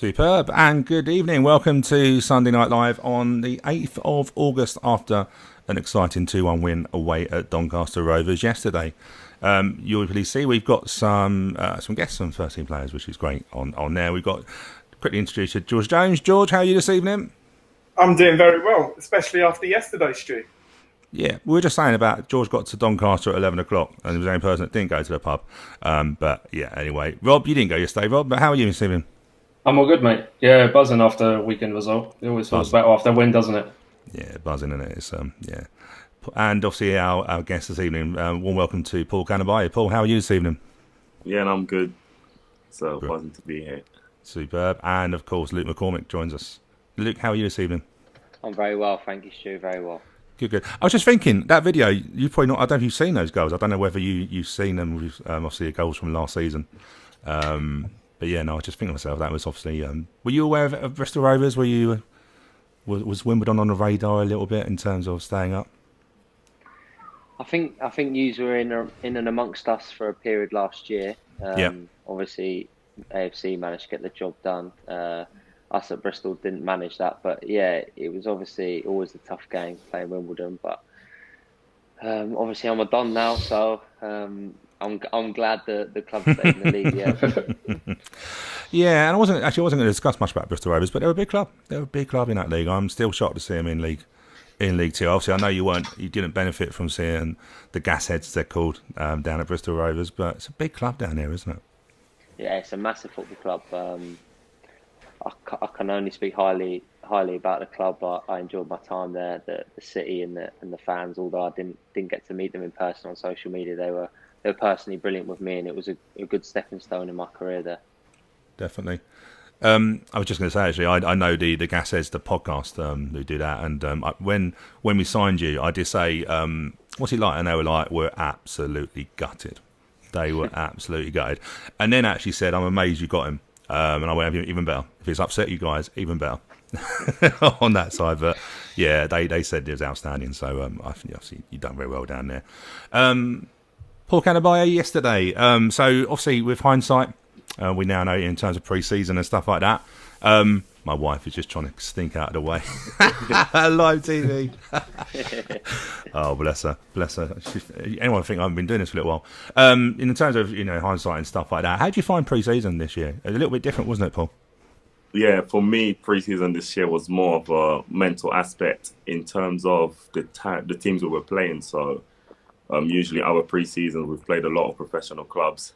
Superb, and good evening. Welcome to Sunday Night Live on the 8th of August after an exciting 2-1 win away at Doncaster Rovers yesterday. You'll probably see we've got some guests, some first-team players, which is great on there. We've got, quickly introduce you, George Jones. George, how are you this evening? I'm doing very well, especially after yesterday, Stu. Yeah, we were just saying about George got to Doncaster at 11 o'clock and he was the only person that didn't go to the pub. But yeah, anyway. Rob, you didn't go yesterday, Rob, but how are you this evening? I'm all good, mate. Yeah, buzzing after a weekend result. It always feels better after a win, doesn't it? Yeah, buzzing, isn't it? It's, yeah. And obviously our guest this evening, warm welcome to Paul Kalambayi. Paul, how are you this evening? Yeah, and I'm good. So buzzing to be here. Superb. And of course, Luke McCormick joins us. Luke, how are you this evening? I'm very well, thank you, Stu. Very well. Good. I was just thinking, that video, you probably not, I don't know if you've seen those goals. I don't know whether you've seen them, obviously the goals from last season. But yeah, no, I was just thinking to myself, that was obviously, were you aware of Bristol Rovers? Was Wimbledon on the radar a little bit in terms of staying up? I think yous were in and amongst us for a period last year. Obviously, AFC managed to get the job done. Us at Bristol didn't manage that, but yeah, it was obviously always a tough game playing Wimbledon. But obviously, I'm a Don now, so I'm glad the club stayed in the league. Yeah. Yeah, and I wasn't going to discuss much about Bristol Rovers, but they're a big club. They're a big club in that league. I'm still shocked to see them in League Two. Obviously, I know you didn't benefit from seeing the gasheads they're called down at Bristol Rovers, but it's a big club down there, isn't it? Yeah, it's a massive football club. I can only speak highly about the club. I enjoyed my time there, the city and the fans. Although I didn't get to meet them in person on social media, they were personally brilliant with me, and it was a good stepping stone in my career there. Definitely. I was just going to say, actually, I know the Gasheads, the podcast, who do that, and when we signed you, I did say, what's it like? And they were like, we're absolutely gutted. They were absolutely gutted. And then actually said, I'm amazed you got him. And I went, even better. If it's upset you guys, even better on that side. But yeah, they said it was outstanding. So I think obviously you've done very well down there. Paul Kalambayi yesterday. So obviously with hindsight, we now know in terms of pre-season and stuff like that. My wife is just trying to stink out of the way. Live TV. Oh, bless her. Anyone think I've been doing this for a little while? In terms of hindsight and stuff like that, how did you find pre-season this year? A little bit different, wasn't it, Paul? Yeah, for me, pre-season this year was more of a mental aspect in terms of the teams we were playing. So usually our pre-season, we've played a lot of professional clubs.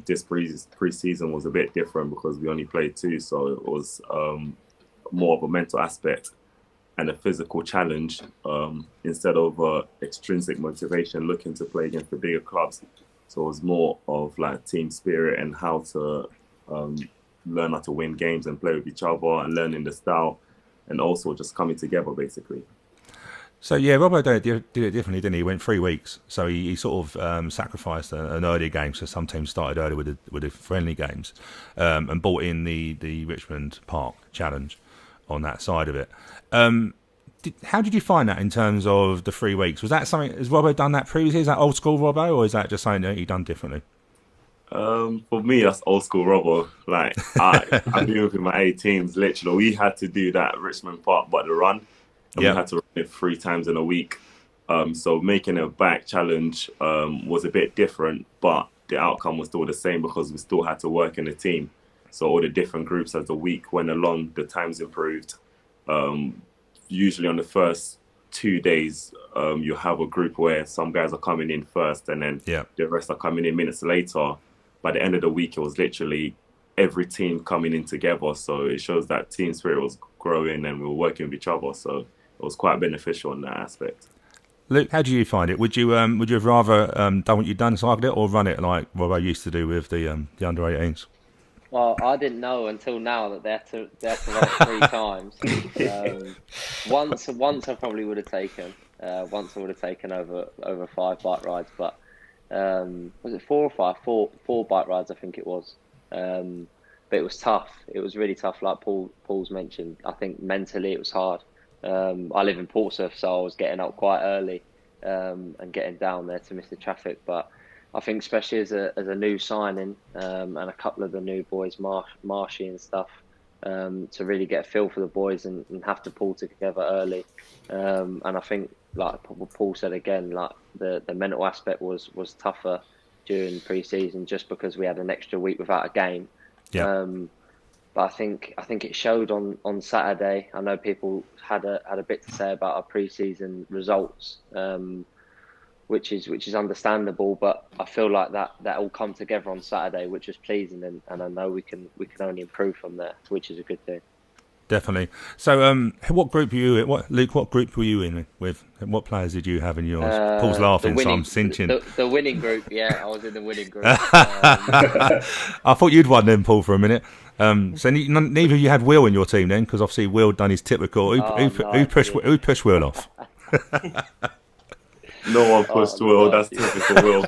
This pre-season was a bit different because we only played 2, so it was more of a mental aspect and a physical challenge instead of extrinsic motivation looking to play against the bigger clubs. So it was more of like team spirit and how to learn how to win games and play with each other and learning the style and also just coming together basically. So yeah, Robbo did it differently, didn't he? He went 3 weeks, so he sort of sacrificed an earlier game. So some teams started early with the friendly games, and brought in the Richmond Park Challenge on that side of it. How did you find that in terms of the 3 weeks? Was that something? Has Robbo done that previously? Is that old school Robbo, or is that just something that he done differently? For me, that's old school Robbo. Like I've been with my 18s. Literally, we had to do that at Richmond Park, but the run. And we had to run it 3 times in a week. So making a back challenge was a bit different, but the outcome was still the same because we still had to work in a team. So all the different groups as the week went along, the times improved. Usually on the first 2 days, you have a group where some guys are coming in first and then the rest are coming in minutes later. By the end of the week, it was literally every team coming in together. So it shows that team spirit was growing and we were working with each other. So it was quite beneficial in that aspect. Luke, how do you find it? Would you have rather done what you'd done, cycled it, or run it like Robbo used to do with the under 18s? Well, I didn't know until now that they had to run 3 times. Once I probably would have taken. Once I would have taken over 5 bike rides, but was it 4 or 5? Four bike rides, I think it was. But it was tough. It was really tough. Like Paul's mentioned, I think mentally it was hard. I live in Portsmouth, so I was getting up quite early and getting down there to miss the traffic. But I think especially as a new signing and a couple of the new boys, Marshy and stuff, to really get a feel for the boys and have to pull together early. And I think, like Paul said again, like the mental aspect was tougher during pre-season just because we had an extra week without a game. Yeah. But I think it showed on Saturday. I know people had a bit to say about our pre-season results, which is understandable. But I feel like that all come together on Saturday, which was pleasing, and I know we can only improve from there, which is a good thing. Definitely. So, what group were you in? Luke, what group were you in with? What players did you have in yours? Paul's laughing, so I'm cinching. The winning group, yeah, I was in the winning group. I thought you'd won then, Paul, for a minute. So neither of you had Will in your team then, because obviously Will done his typical. Who pushed Will off? No one pushed Will. That's typical Will.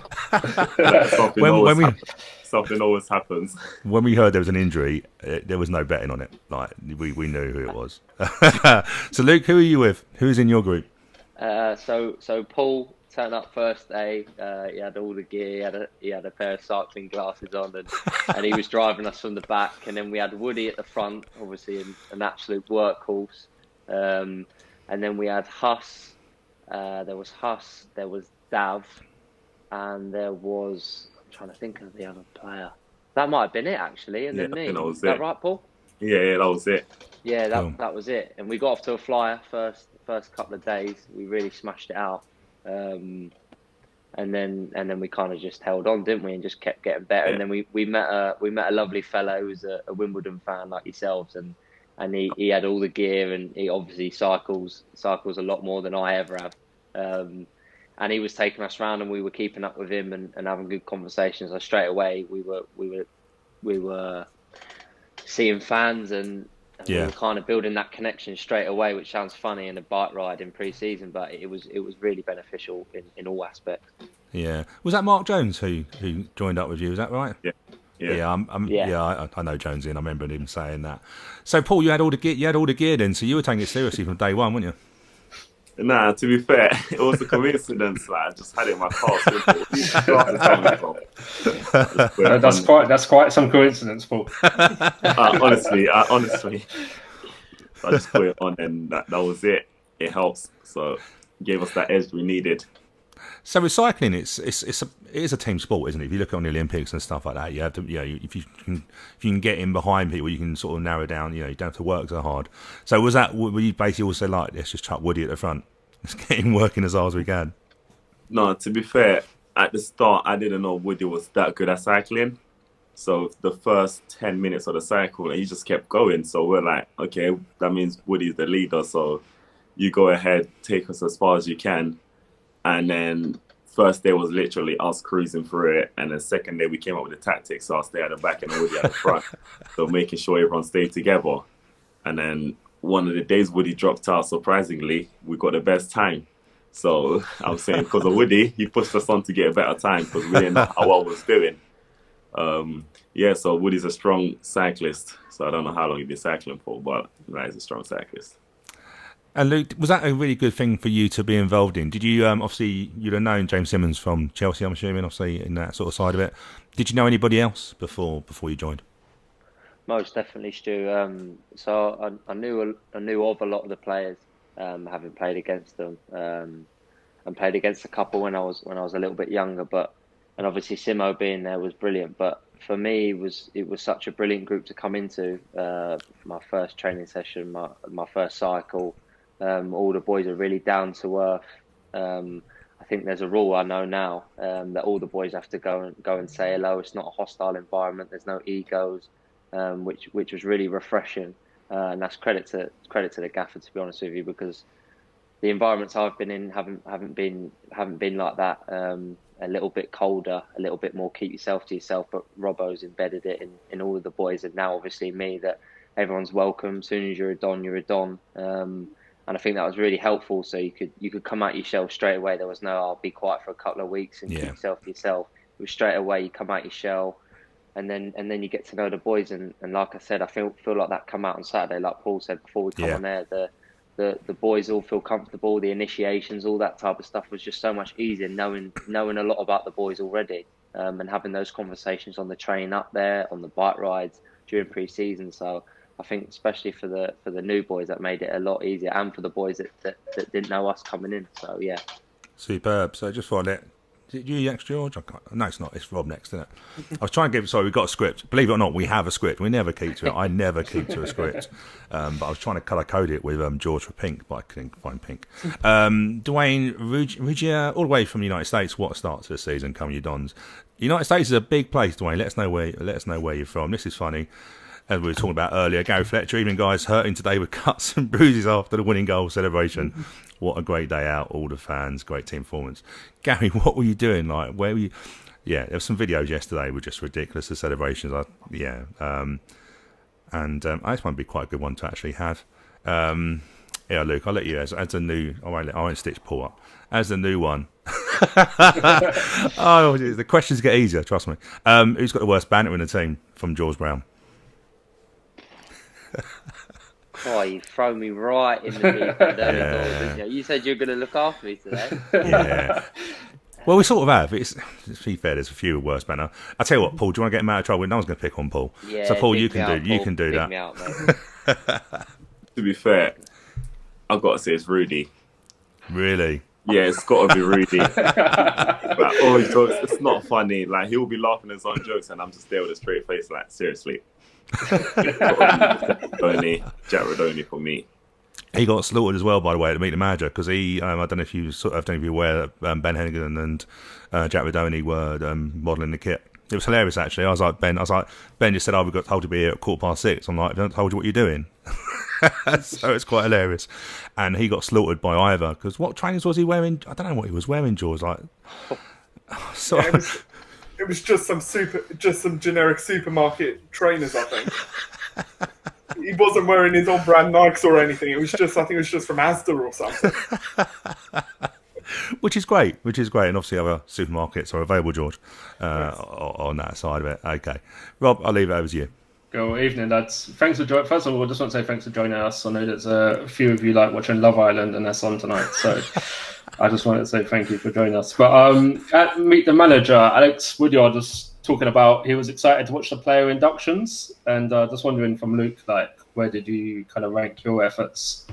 Something always happens. When we heard there was an injury, there was no betting on it. Like we knew who it was. So Luke, who are you with? Who's in your group? So Paul turned up first day. He had all the gear. He had a pair of cycling glasses on, and he was driving us from the back. And then we had Woody at the front, obviously an absolute workhorse. And then we had Huss. There was Huss. There was Dav, and there was. I'm trying to think of the other player. That might have been it actually, and then me. Is that right, Paul? Yeah, that was it. Yeah, that was it. And we got off to a flyer first couple of days. We really smashed it out. And then we kind of just held on, didn't we, and just kept getting better. Yeah. And then we met a lovely fellow who was a Wimbledon fan like yourselves, and he had all the gear, and he obviously cycles a lot more than I ever have. And he was taking us around, and we were keeping up with him and having good conversations. So straight away we were seeing fans and we were kind of building that connection straight away, which sounds funny in a bike ride in pre-season, but it was really beneficial in all aspects. Yeah, was that Mark Jones who joined up with you? Is that right? Yeah. I know Jones in. I remember him saying that. So Paul, you had all the gear. You had all the gear then, so you were taking it seriously from day one, weren't you? Nah, to be fair, it was a coincidence. Like, I just had it in my car. That's quite some coincidence, Paul. Honestly, I just put it on, and that was it. It helps, so it gave us that edge we needed. So with cycling, it is a team sport, isn't it? If you look on the Olympics and stuff like that, you have to, if you can get in behind people, you can sort of narrow down. You don't have to work so hard. So were you basically also like, let's just chuck Woody at the front, let's get him working as hard as we can? No, to be fair, at the start, I didn't know Woody was that good at cycling. So the first 10 minutes of the cycle, he just kept going. So we're like, okay, that means Woody's the leader. So you go ahead, take us as far as you can. And then first day was literally us cruising through it. And then second day we came up with the tactics. So I'll stay at the back and Woody at the front. So making sure everyone stayed together. And then one of the days Woody dropped out, surprisingly, we got the best time. So I'm saying because of Woody, he pushed us on to get a better time because we didn't know how I was doing. So Woody's a strong cyclist. So I don't know how long he's been cycling for, but he's a strong cyclist. And Luke, was that a really good thing for you to be involved in? Did you, obviously, you'd have known James Simmons from Chelsea, I'm assuming, obviously, in that sort of side of it. Did you know anybody else before you joined? Most definitely, Stu. So I knew of a lot of the players, having played against them, and played against a couple when I was a little bit younger. And obviously Simo being there was brilliant. But for me, it was such a brilliant group to come into. My first training session, my first cycle. All the boys are really down to earth. I think there's a rule I know now that all the boys have to go and say hello. It's not a hostile environment. There's no egos, which was really refreshing. And that's credit to the gaffer, to be honest with you, because the environments I've been in haven't been like that. A little bit colder, a little bit more keep yourself to yourself. But Robbo's embedded it in all of the boys, and now obviously me, that everyone's welcome. As soon as you're a Don, you're a Don. And I think that was really helpful. So you could come out your shell straight away. There was no, I'll be quiet for a couple of weeks and keep yourself to yourself. It was straight away. You come out your shell, and then you get to know the boys. And like I said, I feel like that come out on Saturday. Like Paul said before we come on air, the boys all feel comfortable. The initiations, all that type of stuff was just so much easier. Knowing a lot about the boys already, and having those conversations on the train up there, on the bike rides during pre-season. So I think especially for the new boys, that made it a lot easier, and for the boys that didn't know us coming in. So yeah, superb. So just for it. Is it you next, George? No, it's not. It's Rob next, isn't it? I was trying to give. Sorry, we've got a script. Believe it or not, we have a script. We never keep to it. I never keep to a script. But I was trying to colour code it with George for pink, but I couldn't find pink. Dwayne Rugia, all the way from the United States. What a start to the season, come you Dons. United States is a big place, Dwayne. Let us know where you're from. This is funny. As we were talking about earlier, Gary Fletcher, even guys hurting today with cuts and bruises after the winning goal celebration. What a great day out, all the fans, great team performance. Gary, what were you doing? Like, where were you? Yeah, there were some videos yesterday were just ridiculous, the celebrations. And I just want to be quite a good one to actually have. Yeah, Luke, I'll let you as a new. I won't stitch Paul up as the new one. Oh, the questions get easier. Trust me. Who's got the worst banter in the team from George Brown? Oh, you throw me right in the deep end early doors, didn't you? You said you were going to look after me today. Yeah. Well, we sort of have. It's to be fair, there's a few worse banner. I tell you what, Paul, do you want to get him out of trouble? No one's going to pick on Paul. Yeah, so Paul, you can do Pick that. me out, mate. To be fair, I've got to say it's Rudy. Really? Yeah, it's got to be Rudy. Like, oh, his jokes, it's not funny. Like, he'll be laughing at his own jokes, and I'm just there with a straight face, like, seriously. Jack Rodoni for me. He got slaughtered as well, by the way, to meet the manager because he. I don't know if you aware that Ben Hennigan and Jack Rodoni were modelling the kit. It was hilarious, actually. I was like, Ben just said, we got told to be here at 6:15. I'm like, I haven't told you what you're doing. So it's quite hilarious. And he got slaughtered by Ivor because what trainers was he wearing? I don't know what he was wearing, George. Like, so. Yeah, it was just some generic supermarket trainers, I think. He wasn't wearing his own brand Nikes or anything. I think it was just from Asda or something. Which is great. And obviously other supermarkets are available, George, on that side of it. Okay. Rob, I'll leave it over to you. Good evening, lads. Thanks for joining. First of all, I just want to say thanks for joining us. I know there's a few of you like watching Love Island and that's on tonight. So I just wanted to say thank you for joining us. But at Meet the Manager, Alex Woodyard was talking about he was excited to watch the player inductions. And just wondering from Luke, like, where did you kind of rank your efforts?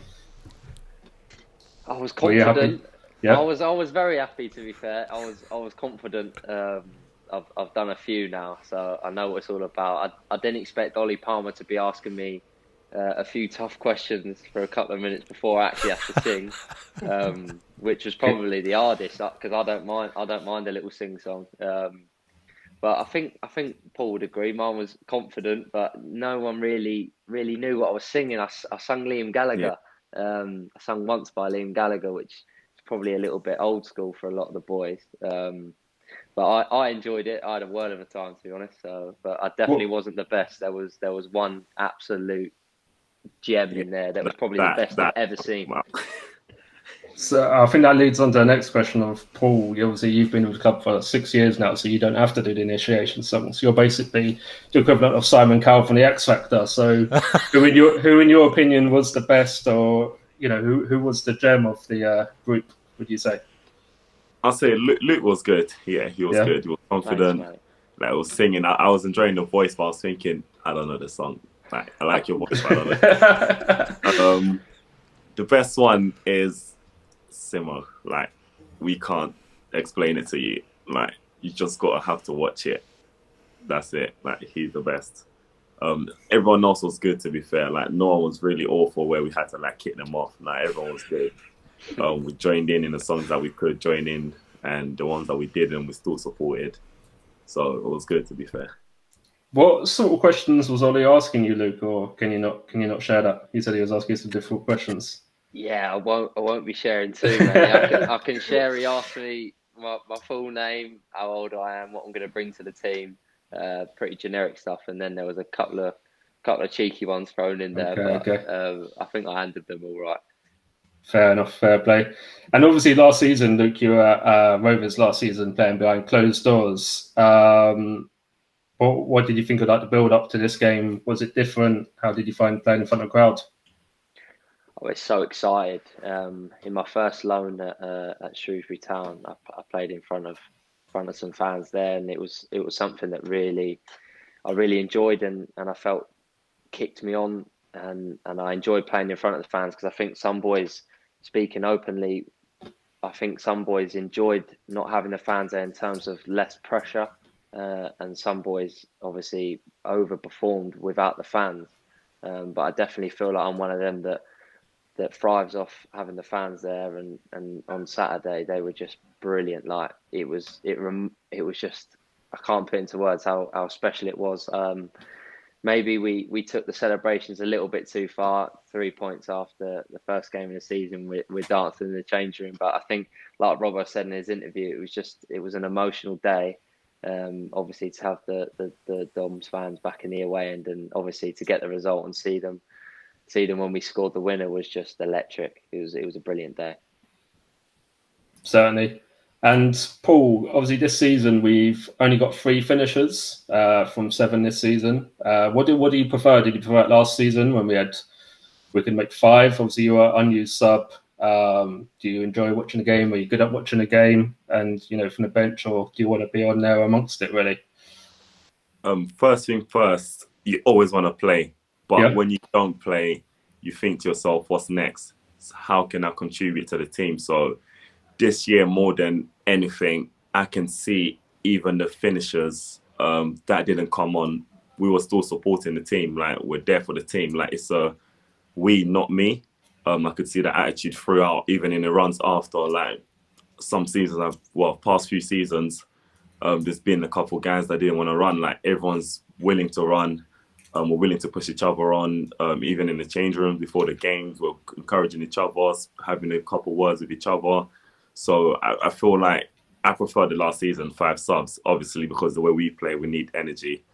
I was confident. Yeah. I was very happy, to be fair. I was confident. I've done a few now, so I know what it's all about. I didn't expect Ollie Palmer to be asking me a few tough questions for a couple of minutes before I actually have to sing, which was probably the hardest because I don't mind a little sing song. But I think Paul would agree. Mine was confident, but no one really knew what I was singing. I sung Liam Gallagher. Yeah. I sung once by Liam Gallagher, which is probably a little bit old school for a lot of the boys. But I enjoyed it. I had a whirl of a time, to be honest. But I definitely wasn't the best. There was one absolute gem in there that was probably the best I've ever seen. Wow. So I think that leads on to the next question of Paul. Obviously, you've been with the club for 6 years now, so you don't have to do the initiation song. So you're basically the equivalent of Simon Cowell from the X Factor. So who in your opinion was the best, or who was the gem of the group? Would you say? I'll say Luke was good. Yeah, he was good. He was confident. Thanks, like, I was singing. I was enjoying the voice, but I was thinking, I don't know the song. Like, I like your voice, but I don't know. The best one is Simo. Like, we can't explain it to you. Like, you just have to watch it. That's it. Like, he's the best. Everyone else was good, to be fair. Like, no one was really awful where we had to kick them off. Like, everyone was good. We joined in the songs that we could join in, and the ones that we didn't, we still supported. So it was good, to be fair. What sort of questions was Ollie asking you, Luke, or can you not share that? He said he was asking you some difficult questions. Yeah, I won't be sharing too many. I can share. He asked me my full name, how old I am, what I'm going to bring to the team. Pretty generic stuff, and then there was a couple of cheeky ones thrown in there. Okay. I think I handled them all right. Fair enough, fair play. And obviously last season, Luke, you were at Rovers last season playing behind closed doors. What did you think of the build up to this game? Was it different? How did you find playing in front of a crowd? I was so excited. In my first loan at Shrewsbury Town, I played in front of some fans there, and it was something that I really enjoyed and I felt kicked me on and I enjoyed playing in front of the fans because I think some boys, speaking openly, I think some boys enjoyed not having the fans there in terms of less pressure, and some boys obviously overperformed without the fans. But I definitely feel like I'm one of them that thrives off having the fans there. And on Saturday they were just brilliant. Like it was just, I can't put into words how special it was. Maybe we took the celebrations a little bit too far. 3 points after the first game of the season, we're dancing in the change room. But I think, like Robbo said in his interview, it was an emotional day. Obviously, to have the Doms fans back in the away end, and obviously to get the result and see them when we scored the winner was just electric. It was a brilliant day. Certainly. And Paul, obviously this season we've only got 3 finishers from 7 this season. What do you prefer? Did you prefer it last season when we could make 5? Obviously you were unused sub. Do you enjoy watching the game? Are you good at watching the game? And from the bench, or do you want to be on there amongst it really? First thing first, you always want to play, but when you don't play, you think to yourself, what's next? How can I contribute to the team? So this year, more than anything, I can see even the finishers that didn't come on, we were still supporting the team. Like, we're there for the team. Like, it's a we, not me. I could see the attitude throughout, even in the runs after. Like, some seasons, past few seasons, there's been a couple of guys that didn't want to run. Like, everyone's willing to run. We're willing to push each other on, even in the change room before the games. We're encouraging each other, having a couple words with each other. So I feel like I prefer the last season 5 subs, obviously, because the way we play, we need energy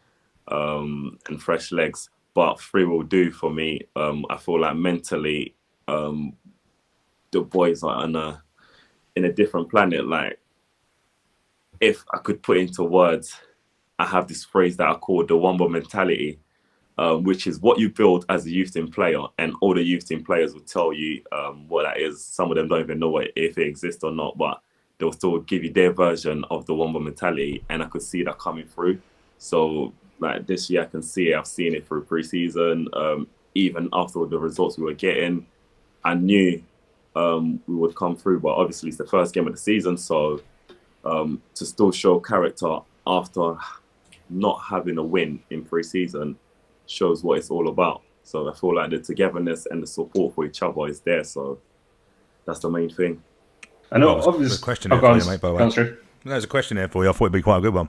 and fresh legs. But 3 will do for me. I feel like mentally, the boys are in a different planet. Like, if I could put into words, I have this phrase that I call the Wamba mentality, which is what you build as a youth team player, and all the youth team players will tell you what that is. Some of them don't even know if it exists or not, but they'll still give you their version of the Wamba mentality, and I could see that coming through. So, like, this year I can see it. I've seen it through pre-season. Even after the results we were getting, I knew we would come through, but obviously it's the first game of the season, so to still show character after not having a win in pre-season shows what it's all about. So I feel like the togetherness and the support for each other is there. So that's the main thing. I know. There's a question here for you, mate, by the way. There's a question here for you. I thought it'd be quite a good one.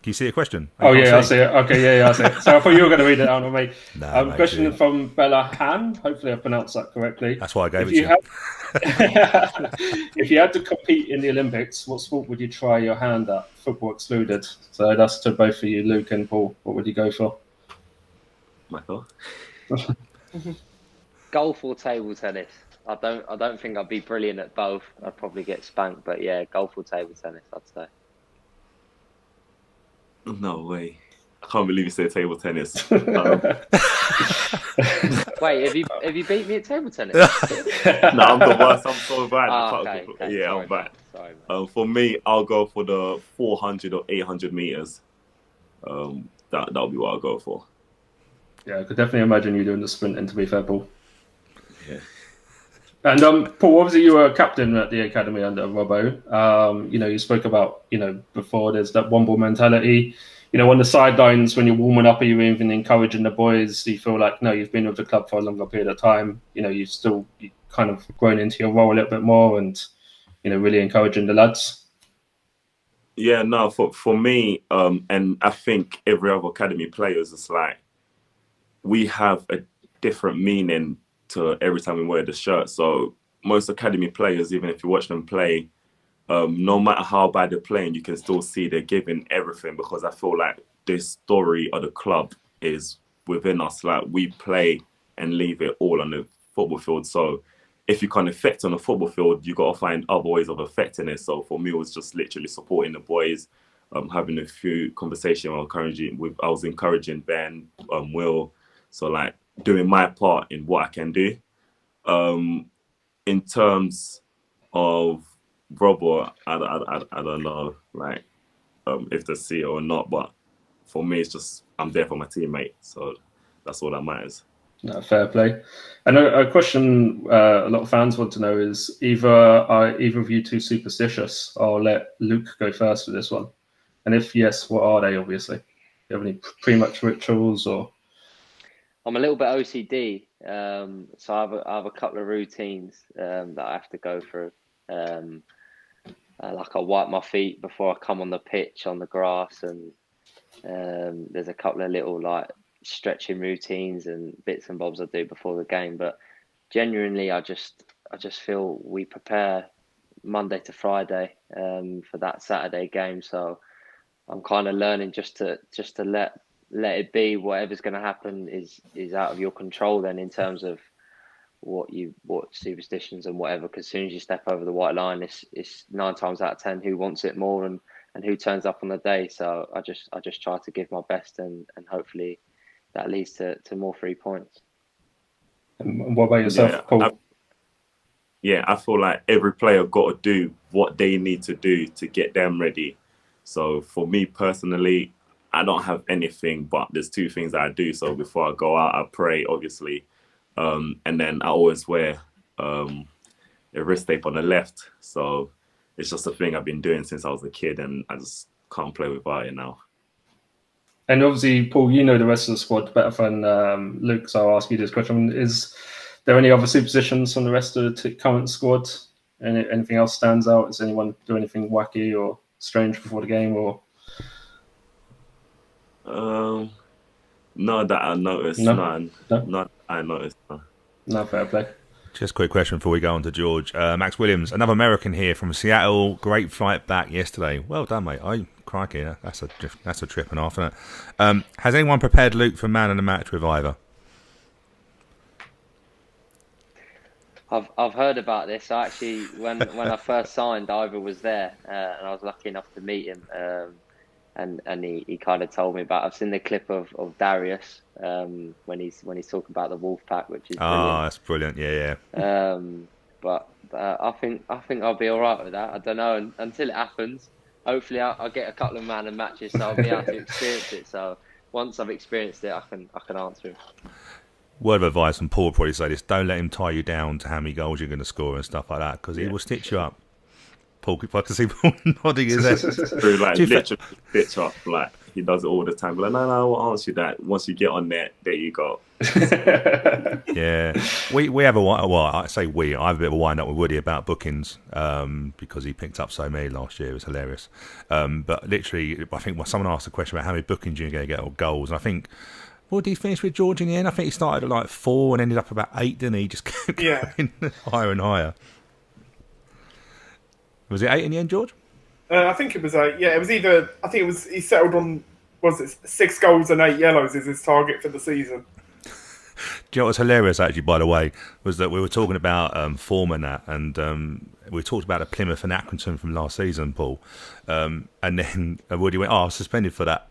Can you see a question? I see it. Okay, yeah, I see it. So I thought you were going to read it out on me. No, question from Bella Han. Hopefully I pronounced that correctly. That's why I gave it to you. If you had to compete in the Olympics, what sport would you try your hand at, football excluded? So that's to both of you, Luke and Paul. What would you go for? Michael? Golf or table tennis? I don't think I'd be brilliant at both. I'd probably get spanked, but yeah, golf or table tennis, I'd say. No way. I can't believe you said table tennis. Wait, have you beat me at table tennis? No, I'm the worst. I'm so bad. Okay. Yeah, Sorry, I'm bad. Sorry, for me, I'll go for the 400 or 800 meters. That'll be what I'll go for. Yeah, I could definitely imagine you doing the sprint, and to be fair, Paul. Yeah. And Paul, obviously you were captain at the academy under Robbo. You spoke about, before, there's that one ball mentality. On the sidelines when you're warming up, are you even encouraging the boys? Do you feel like, no, you've been with the club for a longer period of time? You kind of grown into your role a little bit more, and really encouraging the lads. Yeah, no, for me, and I think every other academy players, it's like we have a different meaning to every time we wear the shirt. So most academy players, even if you watch them play, no matter how bad they're playing, you can still see they're giving everything, because I feel like this story of the club is within us. Like, we play and leave it all on the football field. So if you can't affect on the football field, you got to find other ways of affecting it. So for me, it was just literally supporting the boys, having a few conversations. I was encouraging Ben, Will. So, like, doing my part in what I can do. In terms of Robbo, I don't know, like, if they see it or not, but for me, it's just I'm there for my teammate. So that's all that matters. No, fair play. And a question a lot of fans want to know is are either of you two superstitious? I'll let Luke go first for this one. And if yes, what are they, obviously? Do you have any pre-match rituals or? I'm a little bit OCD, so I have a couple of routines that I have to go through. Like I wipe my feet before I come on the pitch on the grass, and there's a couple of little like stretching routines and bits and bobs I do before the game. But genuinely, I just feel we prepare Monday to Friday for that Saturday game. So I'm kind of learning just to let it be. Whatever's going to happen is out of your control. Then in terms of what superstitions and whatever, because as soon as you step over the white line, it's 9 times out of 10 who wants it more and who turns up on the day. So I just try to give my best and hopefully that leads to more 3 points. And what about yourself, Paul? I feel like every player got to do what they need to do to get them ready. So for me personally, I don't have anything, but there's 2 things that I do. So before I go out, I pray, obviously. And then I always wear a wrist tape on the left. So it's just a thing I've been doing since I was a kid, and I just can't play without it now. And obviously, Paul, you know the rest of the squad better than Luke, so I'll ask you this question. Is there any other superstitions from the rest of the current squad? Anything else stands out? Does anyone do anything wacky or strange before the game? Or no, that I noticed. No? Not I noticed. No, fair play. Just a quick question before we go on to George. Max Williams, another American here from Seattle. Great flight back yesterday. Well done, mate. Crikey, that's a trip and a half, isn't it? Has anyone prepared Luke for man of the match with Ivor? I've heard about this. I actually, when I first signed, Ivor was there, and I was lucky enough to meet him. And he kind of told me about. I've seen the clip of Darius when he's talking about the wolf pack, which is brilliant. That's brilliant. Yeah. But I think I'll be all right with that. I don't know until it happens. Hopefully, I'll get a couple of man and matches, so I'll be able to experience it. So once I've experienced it, I can answer him. Word of advice, and Paul would probably say this: don't let him tie you down to how many goals you're going to score and stuff like that, because he will stitch you up. Paul, if I can see Paul nodding his head. Through, like, literally stitch up, like he does it all the time. But like, no, I won't answer you that. Once you get on there you go. Yeah, we have I say we. I have a bit of a wind up with Woody about bookings because he picked up so many last year. It was hilarious. But literally, I think someone asked a question about how many bookings you're going to get or goals, and I think. What did he finish with, George, in the end? I think he started at like 4 and ended up about 8, didn't he? Just kept going higher and higher. Was it 8 in the end, George? I think it was 8. Yeah, it was either. I think it was. He settled on. Was it 6 goals and 8 yellows is his target for the season? Do you know what's hilarious, actually, by the way, was that we were talking about form and that, and we talked about the Plymouth and Accrington from last season, Paul. And then Woody went, I was suspended for that.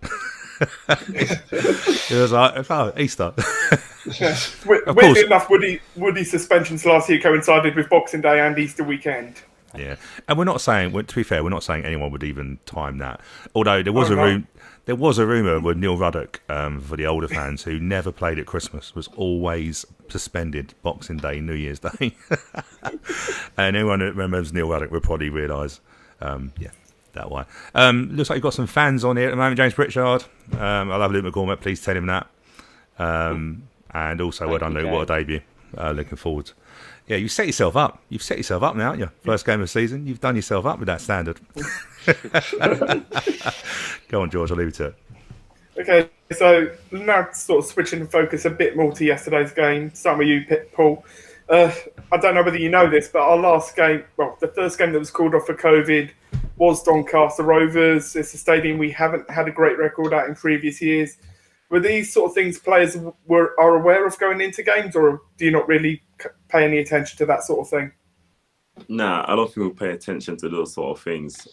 It was like, Easter. Weirdly enough, Woody's suspensions last year coincided with Boxing Day and Easter weekend. Yeah, and we're not saying, to be fair, we're not saying anyone would even time that. Although there was there was a rumour with Neil Ruddock, for the older fans, who never played at Christmas, was always suspended Boxing Day, New Year's Day. And anyone that remembers Neil Ruddock will probably realise, that way. Looks like you've got some fans on here at the moment. James Pritchard. I love Luke McCormick. Please tell him that. And also, well done, Luke. What a debut. Looking forward. Yeah, you set yourself up. You've set yourself up now, haven't you? First game of the season. You've done yourself up with that standard. Go on, George. I'll leave you to it. Okay, so now sort of switching focus a bit more to yesterday's game. Starting with you, Paul. I don't know whether you know this, but our last game, the first game that was called off for COVID was Doncaster Rovers. It's a stadium we haven't had a great record at in previous years. Were these sort of things players are aware of going into games, or do you not really pay any attention to that sort of thing? Nah, I don't think we pay attention to those sort of things.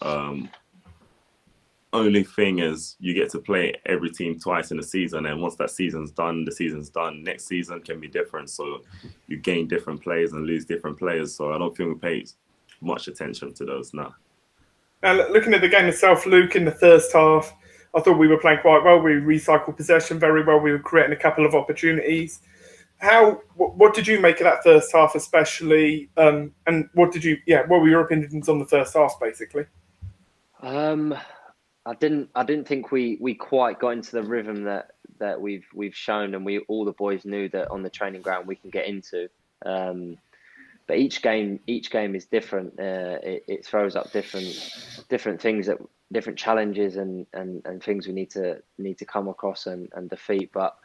Only thing is you get to play every team twice in a season, and once that season's done, the season's done. Next season can be different, so you gain different players and lose different players. So I don't think we pay much attention to those now. Now, looking at the game itself, Luke, in the first half, I thought we were playing quite well. We recycled possession very well. We were creating a couple of opportunities. What did you make of that first half, especially? And what were your opinions on the first half, basically? I didn't think we quite got into the rhythm that we've shown, and all the boys knew that on the training ground we can get into. But each game is different. It throws up different things, different challenges and things we need to come across and defeat. But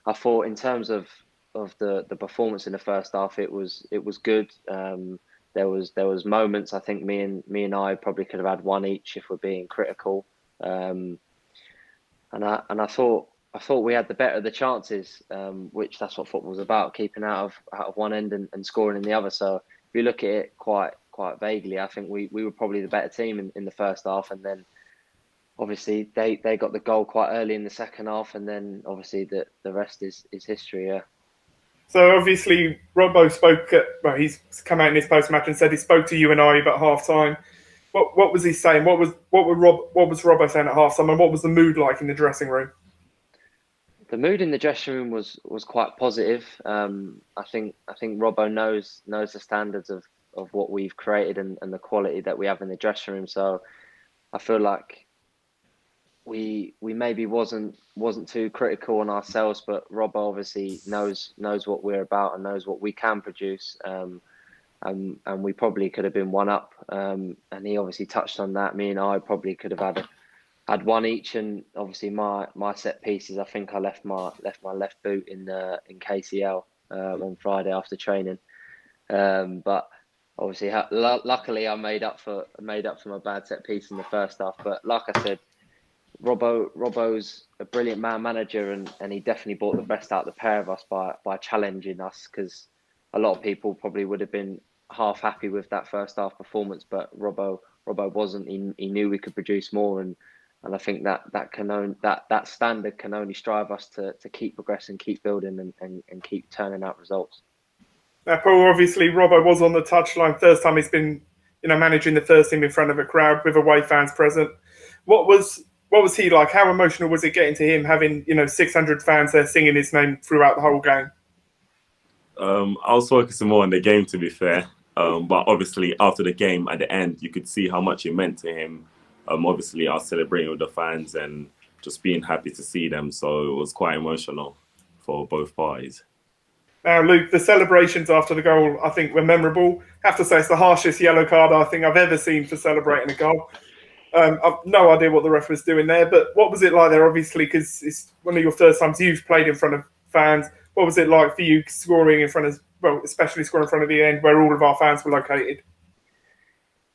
I thought in terms of the performance in the first half, it was good. There was moments. I think me and I probably could have had one each if we're being critical. And I thought we had the better of the chances, which that's what football's about, keeping out of one end and scoring in the other. So if you look at it quite vaguely, I think we were probably the better team in the first half, and then obviously they got the goal quite early in the second half, and then obviously the rest is history. Yeah. So obviously Robbo spoke. He's come out in his post-match and said he spoke to you and I about half-time. What was he saying? What was Robbo saying at half-time, and what was the mood like in the dressing room? The mood in the dressing room was quite positive. I think Robbo knows the standards of what we've created and the quality that we have in the dressing room. So I feel like we maybe wasn't too critical on ourselves, but Robbo obviously knows what we're about and knows what we can produce. And we probably could have been one up. And he obviously touched on that. Me and I probably could have had one each, and obviously my set pieces. I think I left my left boot in KCL on Friday after training. But obviously, luckily, I made up for my bad set piece in the first half. But like I said, Robbo's a brilliant manager, and he definitely brought the best out of the pair of us by challenging us, because a lot of people probably would have been half happy with that first half performance, but Robbo wasn't. He knew we could produce more, and I think that standard can only strive us to keep progressing, keep building, and keep turning out results. Now, Paul, obviously Robbo was on the touchline. First time he's been, managing the first team in front of a crowd with away fans present. What was he like? How emotional was it getting to him, having 600 fans there singing his name throughout the whole game? I was focusing more on the game, to be fair. But obviously, after the game, at the end, you could see how much it meant to him. Obviously, I was celebrating with the fans and just being happy to see them. So it was quite emotional for both parties. Now, Luke, the celebrations after the goal, I think, were memorable. I have to say, it's the harshest yellow card I think I've ever seen for celebrating a goal. I've no idea what the ref was doing there, but what was it like there, obviously, because it's one of your first times you've played in front of fans. What was it like for you scoring in front of, especially scoring in front of the end where all of our fans were located?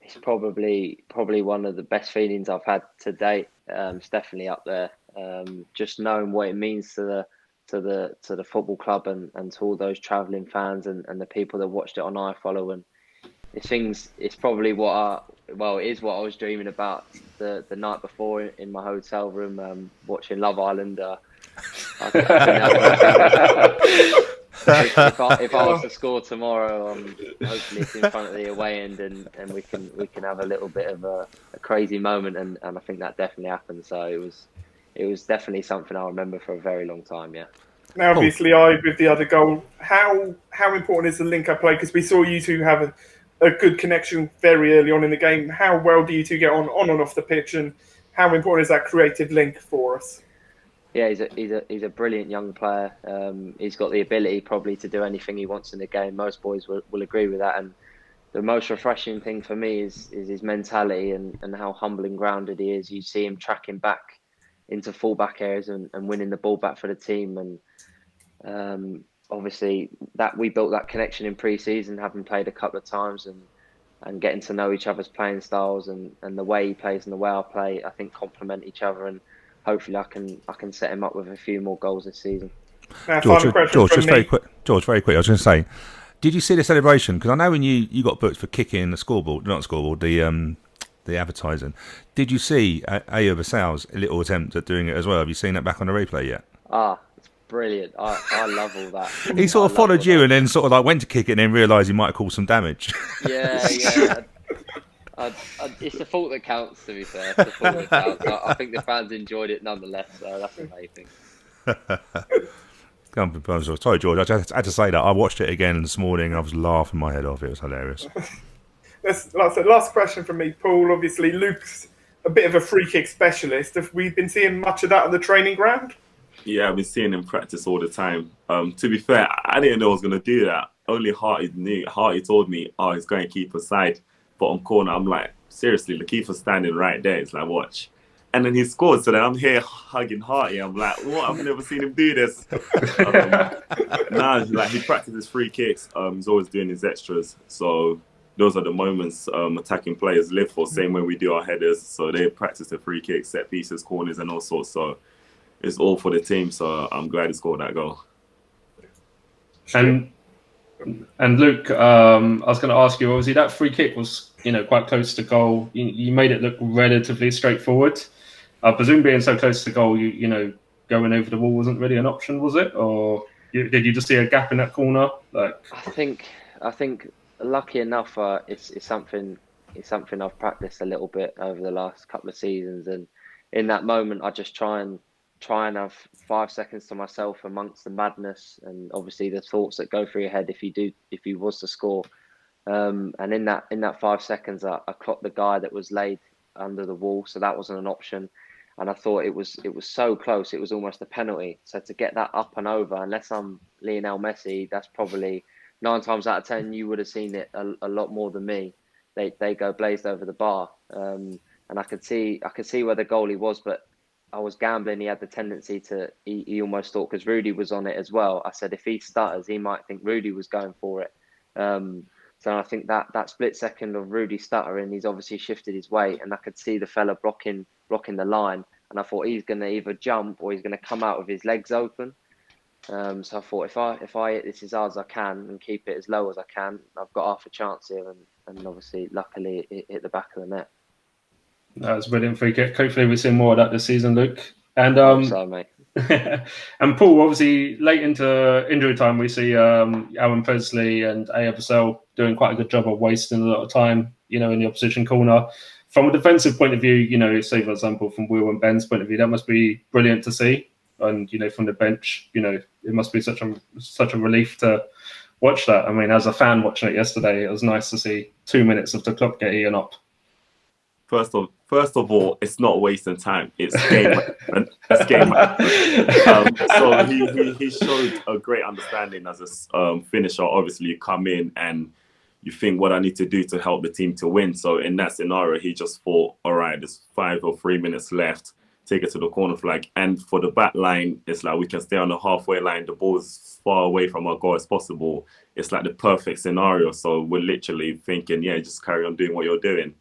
It's probably one of the best feelings I've had to date. It's definitely up there. Just knowing what it means to the football club and to all those travelling fans and the people that watched it on iFollow, and it's probably it is what I was dreaming about the night before in my hotel room, watching Love Island. If I was to score tomorrow, hopefully it's in front of the away end, and we can have a little bit of a crazy moment, and I think that definitely happened. So it was definitely something I'll remember for a very long time. Yeah. Now, obviously, with the other goal, how important is the link-up play? Because we saw you two have a good connection very early on in the game. How well do you two get on and off the pitch, and how important is that creative link for us? Yeah, he's a brilliant young player. He's got the ability probably to do anything he wants in the game. Most boys will agree with that. And the most refreshing thing for me is his mentality and how humble and grounded he is. You see him tracking back into full-back areas and winning the ball back for the team. And obviously that we built that connection in pre-season, having played a couple of times and getting to know each other's playing styles and the way he plays and the way I play, I think complement each other, and hopefully I can set him up with a few more goals this season. George, very quick. I was going to say, did you see the celebration? Because I know when you got booked for kicking the scoreboard, not scoreboard, the advertising. Did you see Ayo Bassal's little attempt at doing it as well? Have you seen that back on the replay yet? It's brilliant. I love all that. He sort of followed you and then sort of like went to kick it and then realised he might have caused some damage. Yeah. It's the thought that counts, to be fair. It's the thought that counts. I think the fans enjoyed it nonetheless, so that's the main thing. Sorry, George. I just had to say that. I watched it again this morning. I was laughing my head off. It was hilarious. Like I said, last question from me, Paul. Obviously, Luke's a bit of a free kick specialist. Have we been seeing much of that on the training ground? Yeah, I've been seeing him practice all the time. To be fair, I didn't know I was going to do that. Only Harty knew. Harty told me, oh, he's going keeper side. But on corner, I'm like, seriously, the keeper's standing right there. It's like, watch. And then he scored. So then I'm here hugging Harty. I'm like, what? I've never seen him do this. Now, like, he practices free kicks. He's always doing his extras. So those are the moments attacking players live for, same way we do our headers. So they practice the free kicks, set pieces, corners, and all sorts. So it's all for the team. So I'm glad he scored that goal. And Luke, I was going to ask you, obviously that free kick was, quite close to goal. You made it look relatively straightforward. I presume being so close to goal, going over the wall wasn't really an option, was it? Or did you just see a gap in that corner? I think, lucky enough, it's something I've practiced a little bit over the last couple of seasons, and in that moment, I just try and have 5 seconds to myself amongst the madness and obviously the thoughts that go through your head if you was to score. And in that 5 seconds, I clocked the guy that was laid under the wall, so that wasn't an option. And I thought it was so close, it was almost a penalty. So to get that up and over, unless I'm Lionel Messi, that's probably 9 times out of 10 you would have seen it a lot more than me. They go blazed over the bar, and I could see where the goalie was, but I was gambling. He had the tendency to. He almost thought, because Rudy was on it as well. I said if he stutters, he might think Rudy was going for it. So I think that split second of Rudy stuttering, he's obviously shifted his weight, and I could see the fella blocking the line. And I thought he's going to either jump or he's going to come out with his legs open. So I thought if I hit this as hard as I can and keep it as low as I can, I've got half a chance here. And obviously, luckily, it hit the back of the net. That was a brilliant free kick. Hopefully we see more of that this season, Luke. And so, mate. And Paul, obviously late into injury time, we see Aaron Presley and Aya Vassell doing quite a good job of wasting a lot of time, in the opposition corner. From a defensive point of view, say for example from Will and Ben's point of view, that must be brilliant to see. And from the bench, it must be such a relief to watch that. I mean, as a fan watching it yesterday, it was nice to see 2 minutes of the clock get eaten up. First of all, it's not wasting time. It's game. It's game. So he showed a great understanding as a finisher. Obviously, you come in and you think what I need to do to help the team to win. So in that scenario, he just thought, all right, there's 5 or 3 minutes left. Take it to the corner flag. And for the back line, it's like we can stay on the halfway line. The ball's far away from our goal as possible. It's like the perfect scenario. So we're literally thinking, yeah, just carry on doing what you're doing.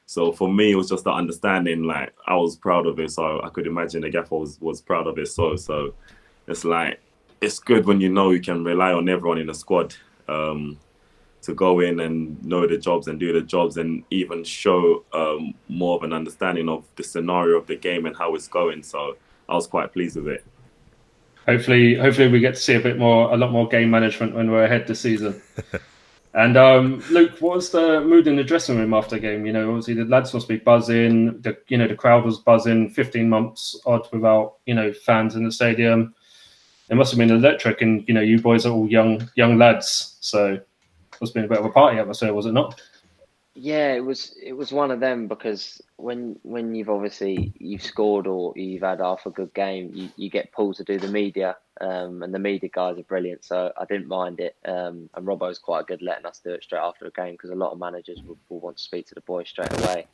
So for me, it was just the understanding, like, I was proud of it. So I could imagine the gaffer was proud of it. So it's like, it's good when you can rely on everyone in the squad to go in and know the jobs and do the jobs and even show more of an understanding of the scenario of the game and how it's going. So I was quite pleased with it. Hopefully we get to see a lot more game management when we're ahead this season. And Luke, what was the mood in the dressing room after the game? Obviously the lads must be buzzing. The crowd was buzzing. 15 months odd without fans in the stadium. It must have been electric. And you boys are all young lads, so it must have been a bit of a party atmosphere, was it not? Yeah, it was one of them, because when you've scored or you've had half a good game, you get pulled to do the media, and the media guys are brilliant, so I didn't mind it. And Robbo's quite good letting us do it straight after the game, because a lot of managers will want to speak to the boys straight away.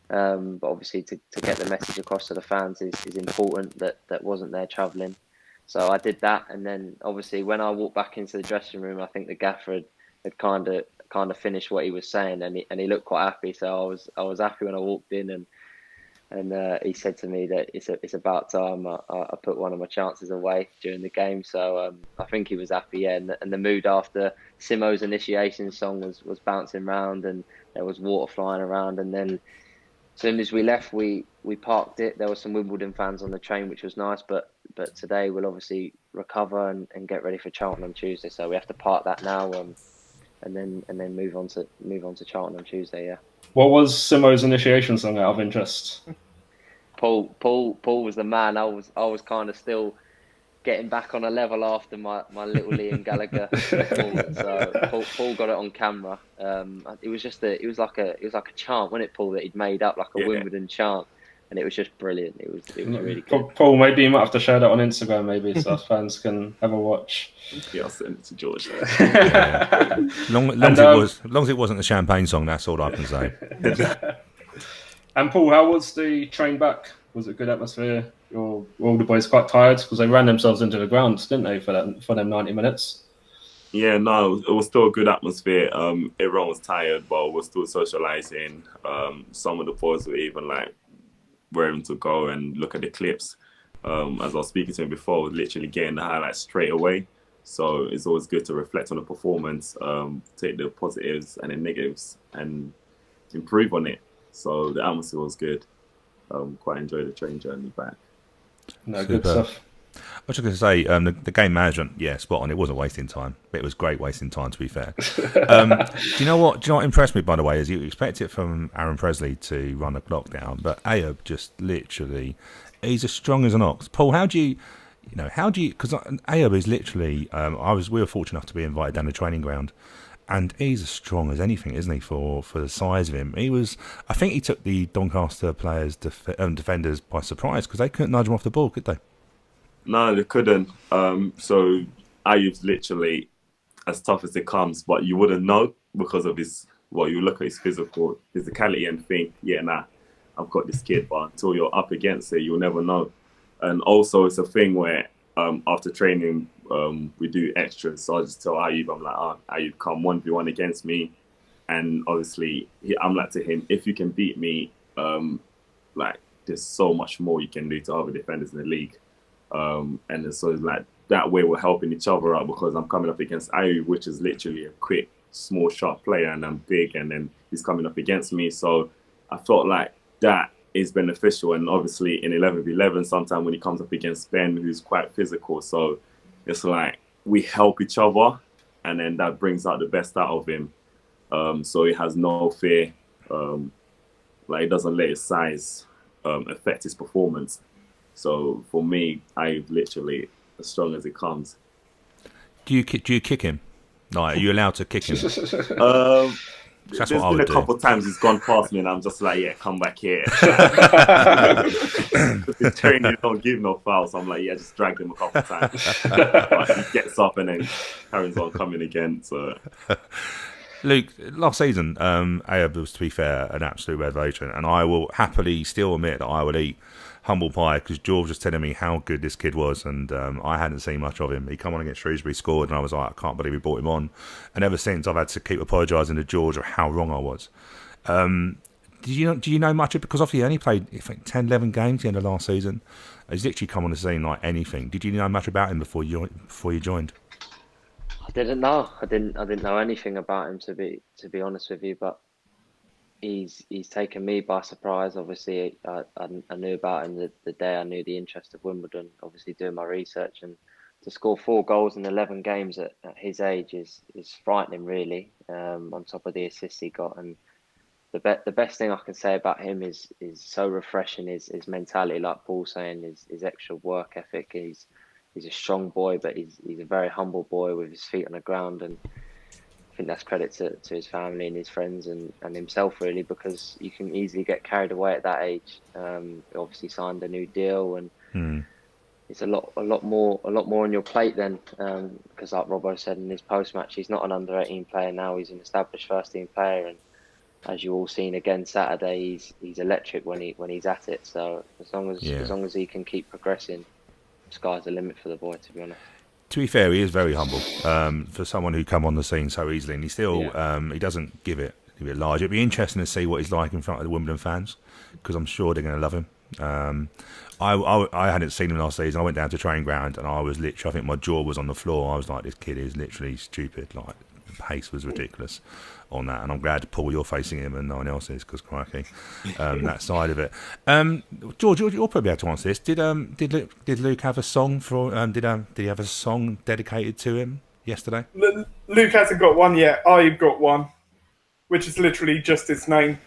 But obviously to get the message across to the fans is important that wasn't there travelling. So I did that, and then obviously when I walked back into the dressing room, I think the gaffer had kind of finished what he was saying, and he looked quite happy. So I was happy when I walked in, and he said to me that it's about time I put one of my chances away during the game. So I think he was happy, yeah. And the mood after Simo's initiation song was bouncing around, and there was water flying around. And then as soon as we left, we parked it. There were some Wimbledon fans on the train, which was nice. But today we'll obviously recover and get ready for Charlton on Tuesday. So we have to park that now. And then move on to Charlton on Tuesday, yeah. What was Simo's initiation song out of interest? Paul was the man. I was kind of still getting back on a level after my little Liam Gallagher performance. So Paul got it on camera. It was like a chant, wasn't it, Paul, that he'd made up, like a Wimbledon chant, and it was just brilliant. It was really good. Paul, maybe you might have to share that on Instagram, maybe, so our fans can have a watch. Yeah, I'll send it to George. Long as it wasn't the champagne song, that's all I can say. And Paul, how was the train back? Was it good atmosphere? Were all the boys quite tired because they ran themselves into the ground, didn't they, for them 90 minutes? Yeah, no, it was still a good atmosphere. Everyone was tired, but we're still socialising. Some of the boys were even like raring to go and look at the clips. As I was speaking to him before, literally getting the highlights straight away. So it's always good to reflect on the performance, take the positives and the negatives, and improve on it. So the atmosphere was good. Quite enjoyed the train journey back. No, good stuff. I was just going to say, the game management, yeah, spot on. It wasn't wasting time, but it was great wasting time, to be fair. Do you know what impressed me, by the way, is you expect it from Aaron Presley to run the clock down, but Ayoub just literally, he's as strong as an ox. Paul, how do you, because Ayoub is literally, we were fortunate enough to be invited down the training ground, and he's as strong as anything, isn't he, for the size of him? I think he took the Doncaster players, defenders by surprise, because they couldn't nudge him off the ball, could they? No, they couldn't. So Ayoub's literally as tough as it comes, but you wouldn't know because of you look at his physicality and think, I've got this kid, but until you're up against it, you'll never know. And also it's a thing where after training, we do extras. So I just tell Ayoub, I'm like, Ayoub, come 1v1 against me. And obviously I'm like to him, if you can beat me, there's so much more you can do to other defenders in the league. And so like that way we're helping each other out, because I'm coming up against Ayoub, which is literally a quick, small, sharp player, and I'm big, and then he's coming up against me. So I felt like that is beneficial. And obviously in 11v11, sometimes when he comes up against Ben, who's quite physical, so it's like we help each other, and then that brings out the best out of him. So he has no fear. He doesn't let his size affect his performance. So for me, I'm literally as strong as it comes. Do you kick him? Like, are you allowed to kick him? There's been a couple of times he's gone past me, and I'm just like, come back here. His training don't give no foul, so I'm like, just drag him a couple of times. But he gets up and then carries on coming again. So. Luke, last season, Ayoub was, to be fair, an absolute revelation, and I will happily still admit that I would eat humble pie, because George was telling me how good this kid was, and I hadn't seen much of him. He come on against Shrewsbury, scored, and I was like, I can't believe we brought him on. And ever since, I've had to keep apologising to George of how wrong I was. Do you know much of, because obviously he only played, I think, 10, 11 games at the end of last season. He's literally come on the scene like anything. Did you know much about him before you joined? I didn't know. I didn't know anything about him, to be honest with you. But he's taken me by surprise. Obviously, I knew about him the day I knew the interest of Wimbledon. Obviously, doing my research, and to score 4 goals in 11 games at his age is frightening, really. On top of the assists he got, and the best thing I can say about him is so refreshing. His mentality, like Paul saying, his extra work ethic. He's a strong boy, but he's a very humble boy with his feet on the ground, and I think that's credit to his family and his friends and himself, really, because you can easily get carried away at that age. He obviously signed a new deal, and it's a lot more on your plate then, because like Robbo said in his post match, he's not an under-18 player now. He's an established first-team player, and as you all seen again Saturday, he's electric when he's at it. So as long as he can keep progressing, sky's the limit for the boy, to be honest. To be fair, he is very humble for someone who come on the scene so easily, and he still he doesn't give it large. It'd be interesting to see what he's like in front of the Wimbledon fans, because I'm sure they're going to love him. I hadn't seen him last season. I went down to training ground, and I was literally, I think my jaw was on the floor. I was like, this kid is literally stupid. Like, the pace was ridiculous on that, and I'm glad, Paul, you're facing him and no one else is, because crikey, that side of it. George, you'll probably be able to answer this. Did Luke have a song for? Did he have a song dedicated to him yesterday? Luke hasn't got one yet. I've got one, which is literally just his name.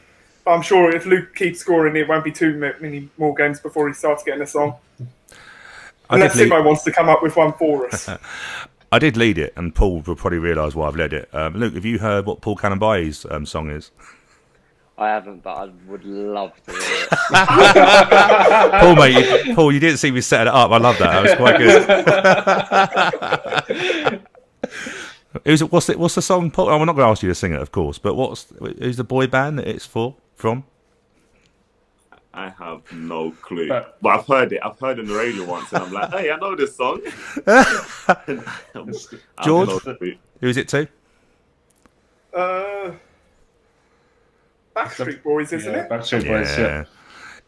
But I'm sure if Luke keeps scoring, it won't be too many more games before he starts getting a song. Unless Simo wants to come up with one for us. I did lead it, and Paul will probably realise why I've led it. Luke, have you heard what Paul Kalambayi's song is? I haven't, but I would love to hear it. Paul, you didn't see me setting it up. I love that. That was quite good. What's the song, Paul? I'm not going to ask you to sing it, of course, but who's the boy band that it's from? I have no clue, but I've heard it. I've heard it on the radio once, and I'm like, hey, I know this song. George, who is it to? Backstreet Boys, isn't it? Backstreet Boys, yeah.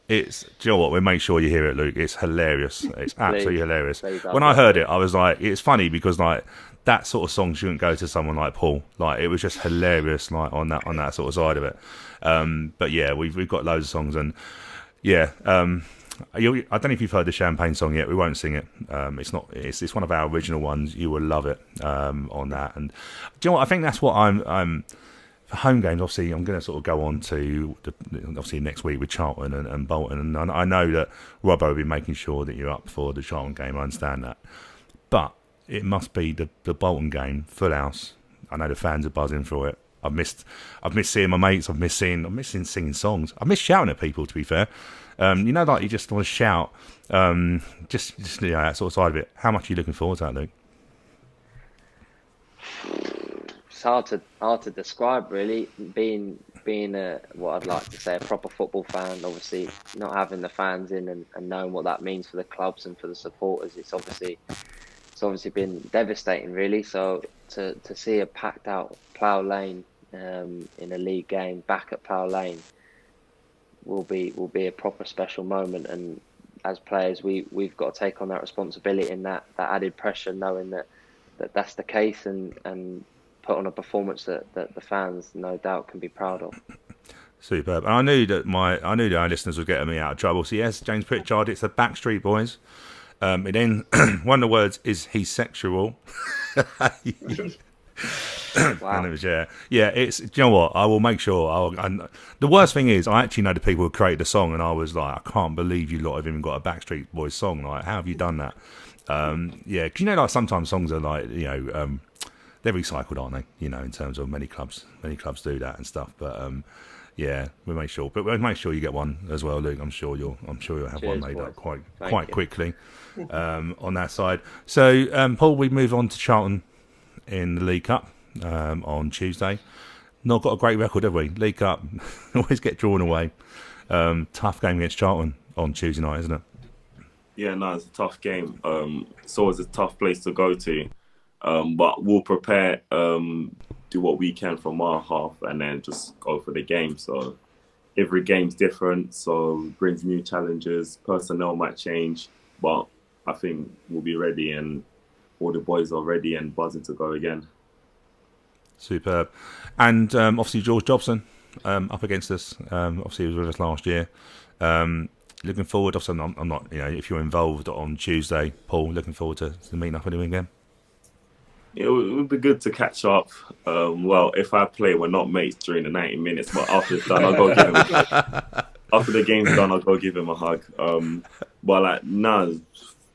It's, do you know what? We'll make sure you hear it, Luke. It's hilarious. It's absolutely hilarious. Please, when I heard it, I was like, it's funny because like that sort of song shouldn't go to someone like Paul. Like it was just hilarious, like on that sort of side of it. But yeah, we've got loads of songs, and yeah. I don't know if you've heard the Champagne song yet. We won't sing it. It's one of our original ones. You will love it on that. And do you know what? I think that's what I'm for home games. Obviously, I'm going to sort of go on to obviously next week with Charlton and Bolton. And I know that Robbo will be making sure that you're up for the Charlton game. I understand that, but it must be the Bolton game, full house. I know the fans are buzzing for it. I've missed seeing my mates. I've missed singing songs. I've missed shouting at people. To be fair. Like you just want to shout, just that sort of side of it. How much are you looking forward to that, Luke? It's hard to describe, really. Being what I'd like to say a proper football fan, obviously not having the fans in and knowing what that means for the clubs and for the supporters, it's obviously been devastating, really. So to see a packed out Plough Lane in a league game back at Plough Lane will be a proper special moment, and as players we've got to take on that responsibility and that added pressure, knowing that's the case, and put on a performance that the fans no doubt can be proud of. Superb. And I knew that our listeners were getting me out of trouble. So yes, James Pritchard, it's the Backstreet Boys. And then one of the words is he's sexual. Wow. It's do you know what? I will make sure. The worst thing is, I actually know the people who created the song, and I was like, I can't believe you lot have even got a Backstreet Boys song. Like, how have you done that? Because like sometimes songs are like, they're recycled, aren't they? In terms of many clubs do that and stuff. But we'll make sure. But we'll make sure you get one as well, Luke. I'm sure you'll have Cheers, one made boys. up quite quickly on that side. So Paul, we move on to Charlton in the League Cup on Tuesday. Not got a great record, have we? League Cup always get drawn away. Tough game against Charlton on Tuesday night, isn't it? Yeah, no, it's a tough game. It's always a tough place to go to. But we'll prepare, do what we can from our half, and then just go for the game. So every game's different, so it brings new challenges. Personnel might change, but I think we'll be ready, and all the boys are ready and buzzing to go again. Superb. And obviously George Dobson up against us. Obviously he was with us last year. Looking forward. Obviously I'm not. If you're involved on Tuesday, Paul, looking forward to meeting up with him again. It would be good to catch up. Well, if I play, we're not mates during the 90 minutes, but after it's done, I'll go give him. After the game's done, I'll go give him a hug. But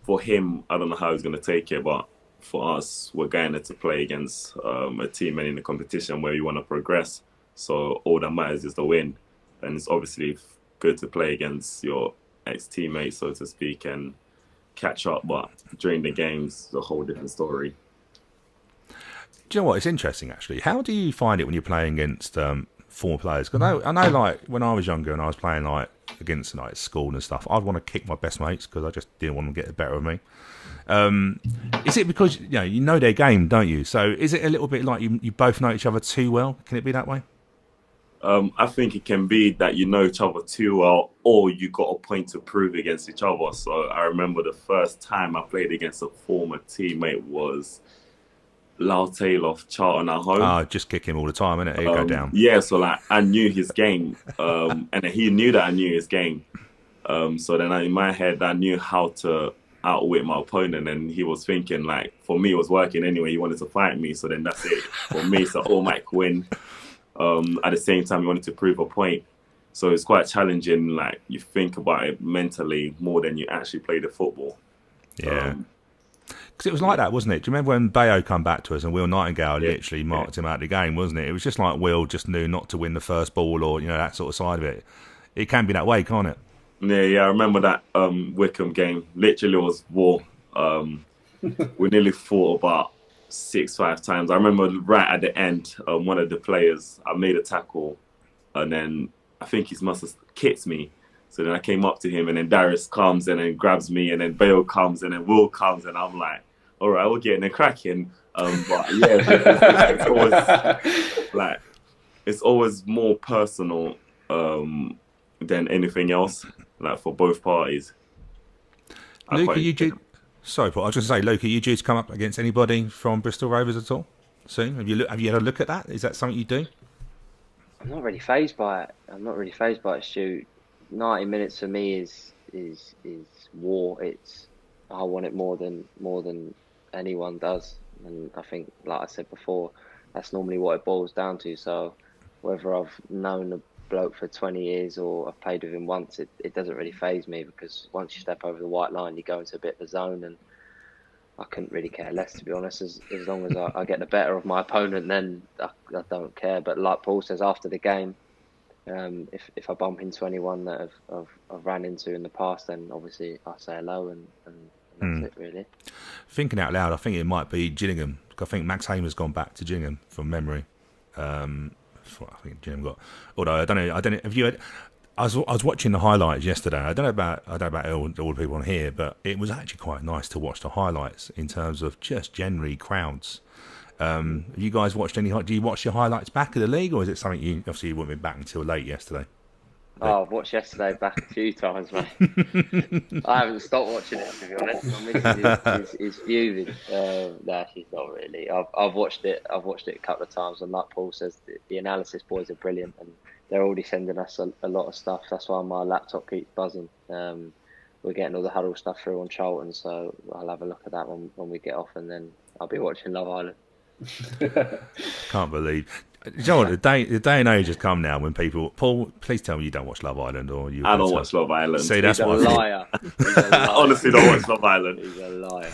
for him, I don't know how he's going to take it, but for us, we're going to play against a team and in a competition where you want to progress. So all that matters is the win, and it's obviously good to play against your ex-teammates, so to speak, and catch up. But during the games, it's a whole different story. Do you know what? It's interesting, actually. How do you find it when you're playing against former players? Because I know, like, when I was younger and I was playing, like, against, like, school and stuff, I'd want to kick my best mates because I just didn't want them to get the better of me. Is it because, you know their game, don't you? So is it a little bit like you both know each other too well? Can it be that way? I think it can be that you know each other too well, or you got a point to prove against each other. So I remember the first time I played against a former teammate was Lau Taylor of Charlton at home. Just kick him all the time, innit? He'd go down. Yeah, so like I knew his game, and he knew that I knew his game. So then in my head, I knew how to outwit my opponent, and he was thinking, like, for me, it was working anyway. He wanted to fight me, so then that's it for me. So all might win. At the same time, he wanted to prove a point. So it's quite challenging. Like you think about it mentally more than you actually play the football. Yeah. Because it was like that, wasn't it? Do you remember when Bayo come back to us and Will Nightingale literally marked him out of the game, wasn't it? It was just like Will just knew not to win the first ball, or that sort of side of it. It can be that way, can't it? Yeah. I remember that Wickham game. Literally, it was war. We nearly fought about 6-5 times. I remember right at the end, one of the players, I made a tackle, and then I think he must have kicked me. So then I came up to him, and then Darius comes and then grabs me, and then Bale comes, and then Will comes, and I'm like, all right, we're getting it cracking. But yeah, it's always more personal than anything else, like for both parties. Luke, are you due? Sorry, Paul. I was just going to say, Luke, are you due to come up against anybody from Bristol Rovers at all soon? Have you had a look at that? Is that something you do? I'm not really phased by it. Stu. 90 minutes for me is war. I want it more than anyone does, and I think, like I said before, that's normally what it boils down to. So whether I've known a bloke for 20 years or I've played with him once, it doesn't really faze me, because once you step over the white line, you go into a bit of the zone, and I couldn't really care less, to be honest. As long as I get the better of my opponent, then I don't care. But like Paul says, after the game, if I bump into anyone that I've ran into in the past, then obviously I say hello, and that's it, really. Thinking out loud, I think it might be Gillingham. I think Max Hamer's gone back to Gillingham from memory. I think Gillingham got. Although I don't know. Have you had? I was watching the highlights yesterday. I don't know about all the people on here, but it was actually quite nice to watch the highlights in terms of just generally crowds. Have you guys watched any? Do you watch your highlights back of the league, or is it something you obviously you wouldn't be back until late yesterday? Oh, I've watched yesterday back a few times, mate. I haven't stopped watching it, to be honest. My missus is fuming. No, she's not really. I've watched it. I've watched it a couple of times, and like Paul says, the analysis boys are brilliant, and they're already sending us a lot of stuff. That's why my laptop keeps buzzing. We're getting all the huddle stuff through on Charlton, so I'll have a look at that when we get off, and then I'll be watching Love Island. Can't believe. Do you know what, the day and age has come now when people. Paul, please tell me you don't watch Love Island, or you. I don't watch Love Island. See, that's He's a liar. I honestly don't watch Love Island. He's a liar.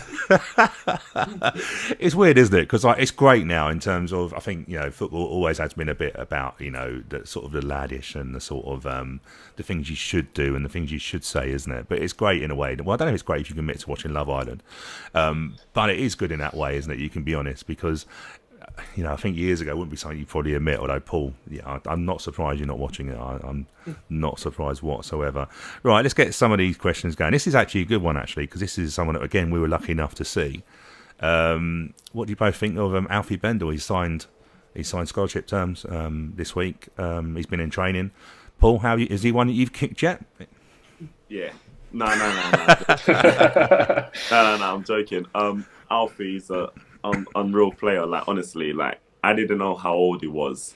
It's weird, isn't it? Because it's great now in terms of, I think, football always has been a bit about the sort of the laddish and the sort of the things you should do and the things you should say, isn't it? But it's great in a way. Well, I don't know if it's great if you can admit to watching Love Island, but it is good in that way, isn't it? You can be honest, because I think years ago it wouldn't be something you'd probably admit, although Paul, I'm not surprised you're not watching it. I'm not surprised whatsoever. Right, let's get some of these questions going. This is actually a good one, actually, because this is someone that, again, we were lucky enough to see. What do you both think of Alfie Bendel? He signed scholarship terms this week. He's been in training. Paul, is he one that you've kicked yet? Yeah. No. I'm joking. Alfie's unreal player. Like, honestly, I didn't know how old he was.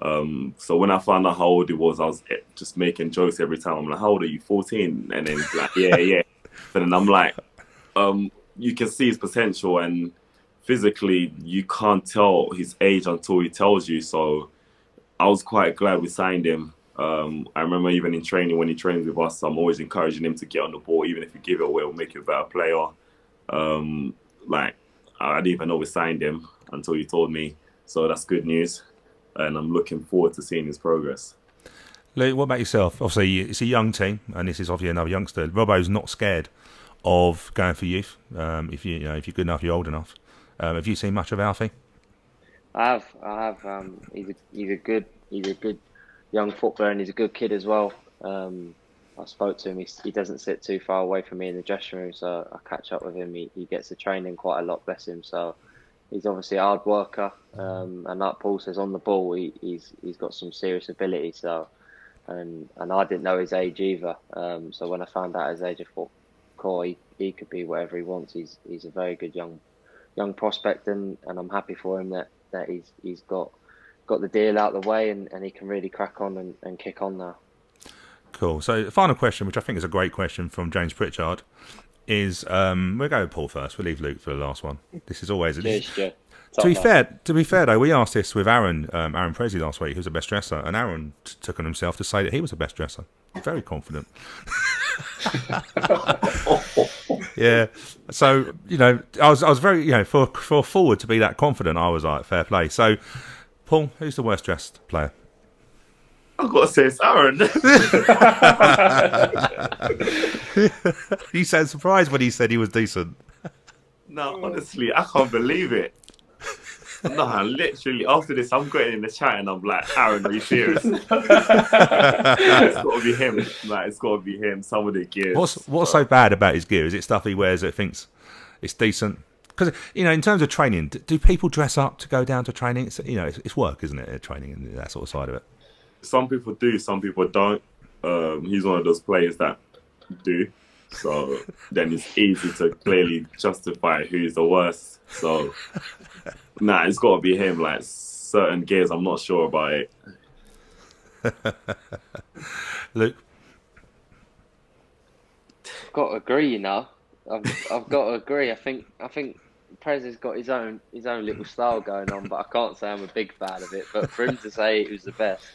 So when I found out how old he was, I was just making jokes every time. I'm like, how old are you? 14? And then he's like, yeah. But then I'm like, you can see his potential, and physically you can't tell his age until he tells you. So I was quite glad we signed him. I remember even in training, when he trains with us, I'm always encouraging him to get on the ball. Even if you give it away, it'll make you a better player. I didn't even know we signed him until you told me. So that's good news. And I'm looking forward to seeing his progress. Luke, what about yourself? Obviously, it's a young team, and this is obviously another youngster. Robbo's not scared of going for youth. If you're good enough, you're old enough. Have you seen much of Alfie? I have. He's a good young footballer, and he's a good kid as well. I spoke to him. He doesn't sit too far away from me in the dressing room, so I catch up with him. He gets the training quite a lot, bless him. So he's obviously a hard worker, and like Paul says, on the ball, he's got some serious ability. So, and I didn't know his age either. So when I found out his age, I thought, cool, he could be whatever he wants. He's a very good young prospect, and I'm happy for him that he's got the deal out of the way, and he can really crack on and kick on now. Cool. So the final question, which I think is a great question from James Pritchard, is we'll go with Paul first. We'll leave Luke for the last one. This is always To be fair though, we asked this with Aaron Presley last week, who's the best dresser, and Aaron took on himself to say that he was the best dresser. Very confident. Yeah. So I was very for a forward to be that confident. I was like, fair play. So, Paul, who's the worst dressed player? I've got to say it's Aaron. You sound surprised when he said he was decent. No, honestly, I can't believe it. No, literally, after this, I'm going in the chat and I'm like, Aaron, are you serious? It's got to be him. Like, it's got to be him. Some of the gears. What's so bad about his gear? Is it stuff he wears that thinks it's decent? Because in terms of training, do people dress up to go down to training? It's work, isn't it? Training and that sort of side of it. Some people do, some people don't. He's one of those players that do. So then it's easy to clearly justify who's the worst. So, it's got to be him. Like, certain gears, I'm not sure about it. Luke? I've got to agree, I've got to agree. I think Prez has got his own little style going on, but I can't say I'm a big fan of it. But for him to say it was the best,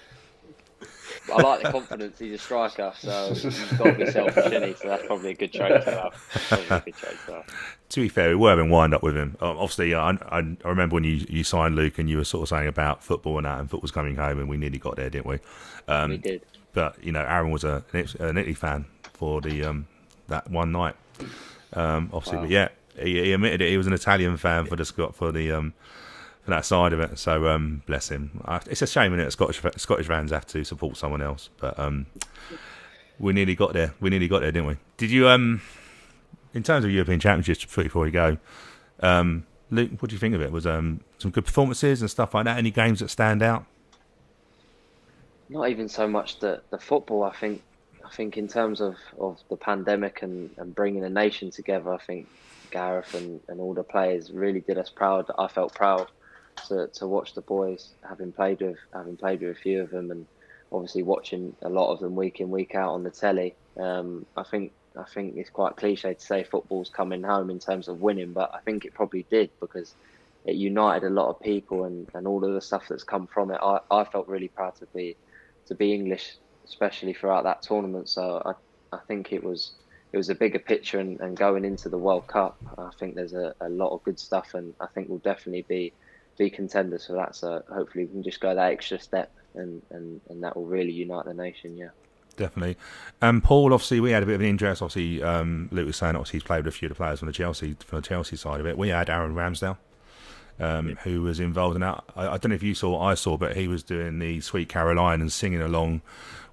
I like the confidence. He's a striker, so he's got to be selfish, isn't he? So that's probably a good trait to have. To be fair, we were having wind up with him. Obviously, I remember when you signed Luke and you were sort of saying about football and that, and football's coming home, and we nearly got there, didn't we? We did. But Aaron was an Italy fan for the that one night. Obviously, wow. But yeah, he admitted it. He was an Italian fan for that side of it. So bless him. It's a shame that Scottish fans have to support someone else, but we nearly got there. Didn't we? Did you in terms of European Championships before we go, Luke, what do you think of it? Was some good performances and stuff like that? Any games that stand out? Not even so much the football. I think in terms of the pandemic and bringing a nation together, I think Gareth and all the players really did us proud. I felt proud to watch the boys, having played with a few of them, and obviously watching a lot of them week in, week out on the telly. I think it's quite cliche to say football's coming home in terms of winning, but I think it probably did, because it united a lot of people and all of the stuff that's come from it. I felt really proud to be English, especially throughout that tournament. So I think it was a bigger picture, and going into the World Cup, I think there's a lot of good stuff, and I think we'll definitely be contenders for that. So hopefully we can just go that extra step, and that will really unite the nation. Yeah, definitely. Paul, obviously we had a bit of an interest. Obviously, Luke was saying obviously he's played with a few of the players from the Chelsea side of it. We had Aaron Ramsdale, who was involved in that. I don't know if you saw what I saw, but he was doing the Sweet Caroline and singing along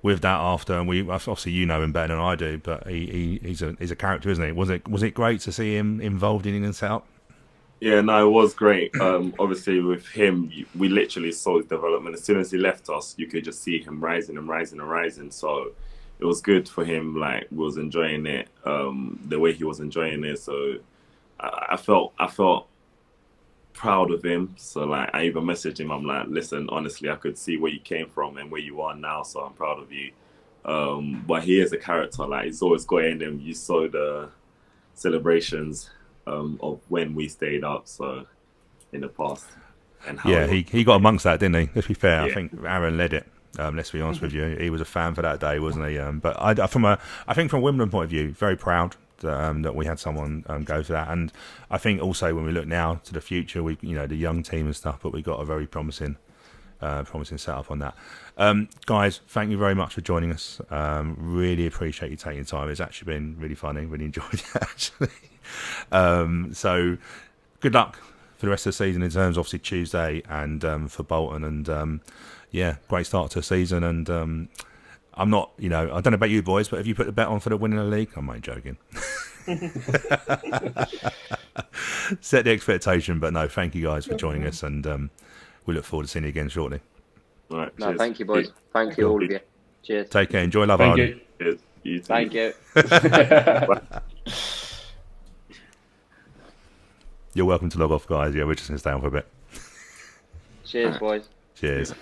with that after. And we obviously him better than I do, but he's a character, isn't he? Was it great to see him involved in England setup? Yeah, no, it was great. Obviously, with him, we literally saw his development. As soon as he left us, you could just see him rising and rising and rising. So it was good for him. Like, we was enjoying it, the way he was enjoying it. So I felt proud of him. So like, I even messaged him. I'm like, listen, honestly, I could see where you came from and where you are now. So I'm proud of you. But he is a character. Like, he's always got in him. You saw the celebrations of when we stayed up, so in the past, and how he got amongst that, didn't he? Let's be fair. Yeah. I think Aaron led it. Let's be honest with you, he was a fan for that day, wasn't he? But I think from a Wimbledon point of view, very proud that we had someone go for that, and I think also when we look now to the future, we the young team and stuff, but we got a very promising setup on that. Guys, thank you very much for joining us. Really appreciate you taking time. It's actually been really funny. Really enjoyed it actually. So good luck for the rest of the season in terms of obviously Tuesday and for Bolton, and great start to the season. And I'm not, I don't know about you boys, but have you put the bet on for the winning of the league? I'm not joking. Set the expectation, but no, thank you guys for joining us, and we look forward to seeing you again shortly. All right, no, thank you, boys. Thank you, all of you. Cheers. Take care. Enjoy Love Island. Cheers. You too. Thank you. You're welcome to log off, guys. Yeah, we're just going to stay on for a bit. Cheers, boys. Cheers.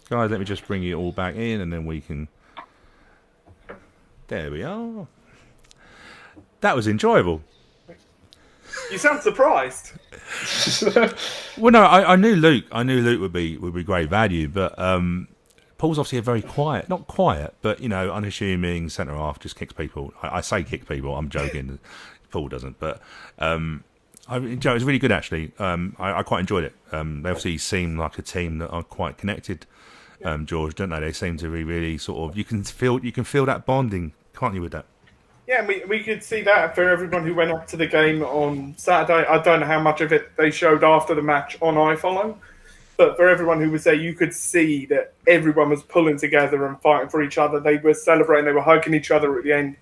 Guys, let me just bring you all back in, and then we can... There we are. That was enjoyable. You sound surprised. Well, no, I knew Luke. I knew Luke would be great value, but Paul's obviously a very quiet, not quiet, but unassuming centre half. Just kicks people. I say kick people. I'm joking. Paul doesn't, but it was really good actually. I quite enjoyed it. They obviously seem like a team that are quite connected. George, don't they? They seem to be really sort of. You can feel that bonding, can't you, with that? Yeah, and we could see that for everyone who went up to the game on Saturday. I don't know how much of it they showed after the match on iFollow, but for everyone who was there, you could see that everyone was pulling together and fighting for each other. They were celebrating, they were hugging each other at the end.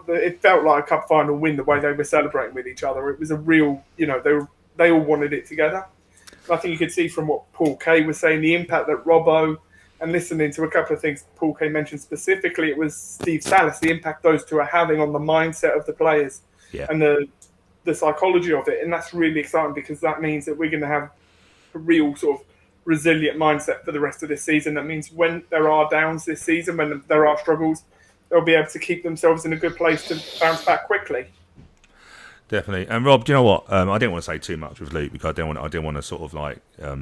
It felt like a cup final win the way they were celebrating with each other. It was a real, they all wanted it together. I think you could see from what Paul Kay was saying, the impact that Robbo, and listening to a couple of things Paul Kay mentioned specifically, it was Steve Salas, the impact those two are having on the mindset of the players and the psychology of it. And that's really exciting because that means that we're going to have a real sort of resilient mindset for the rest of this season. That means when there are downs this season, when there are struggles, they'll be able to keep themselves in a good place to bounce back quickly. Definitely. And Rob, do you know what? I didn't want to say too much with Luke because I didn't want to sort of like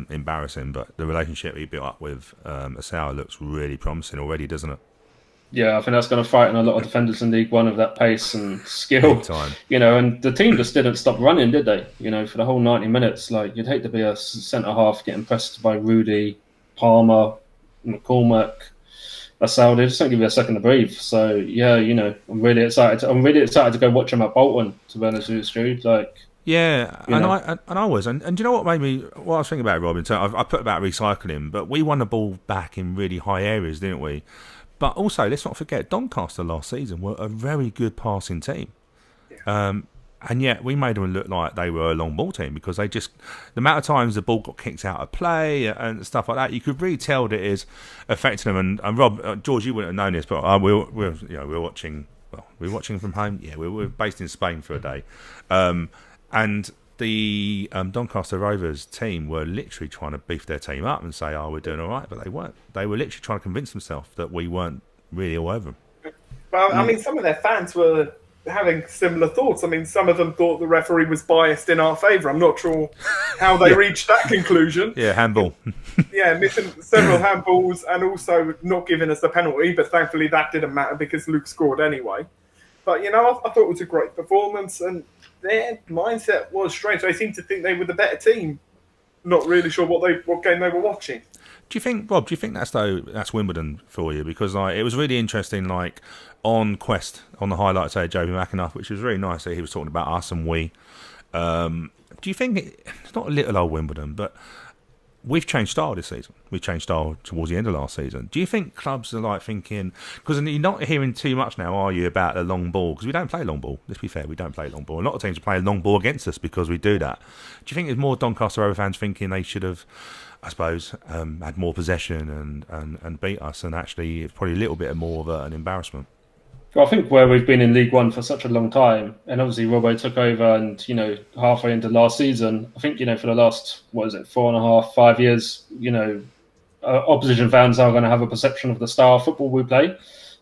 embarrass him. But the relationship he built up with Asao looks really promising already, doesn't it? Yeah, I think that's going to frighten a lot of defenders in League One of that pace and skill. Big time. And the team just didn't stop running, did they? For the whole 90 minutes. Like, you'd hate to be a centre half getting pressed by Rudy, Palmer, McCormick. That's how they just don't give you a second to breathe. So yeah, I'm really excited. I'm really excited to go watch them at Bolton. To be honest with you, like I was, and do you know what made me? What I was thinking about, Robin. So I put about recycling, but we won the ball back in really high areas, didn't we? But also, let's not forget, Doncaster last season were a very good passing team. And yet we made them look like they were a long ball team because the amount of times the ball got kicked out of play and stuff like that, you could really tell that it is affecting them. And Rob, George, you wouldn't have known this, but we were watching. Well, we were watching from home. Yeah, we were based in Spain for a day, and the Doncaster Rovers team were literally trying to beef their team up and say, "Oh, we're doing all right," but they weren't. They were literally trying to convince themselves that we weren't really all over them. Well, I mean, some of their fans were having similar thoughts. I mean, some of them thought the referee was biased in our favour. I'm not sure how they reached that conclusion. Yeah, handball. Missing several handballs and also not giving us the penalty, but thankfully that didn't matter because Luke scored anyway. But, I thought it was a great performance and their mindset was strange. They seemed to think they were the better team. Not really sure what game they were watching. Do you think, Rob? That's Wimbledon for you? Because it was really interesting. On Quest on the highlights, I had Joby McAnuff, which was really nice. He was talking about us and we. Do you think it's not a little old Wimbledon, but we've changed style this season? We've changed style towards the end of last season. Do you think clubs are thinking? Because you're not hearing too much now, are you, about the long ball? Because we don't play long ball. Let's be fair, we don't play long ball. A lot of teams are playing long ball against us because we do that. Do you think there's more Doncaster Rovers fans thinking they should have, I suppose, had more possession and beat us, and actually it's probably a little bit more of an embarrassment? Well, I think where we've been in League One for such a long time, and obviously Robbo took over and, halfway into last season, I think, for the last, 4.5, 5 years, opposition fans are going to have a perception of the style of football we play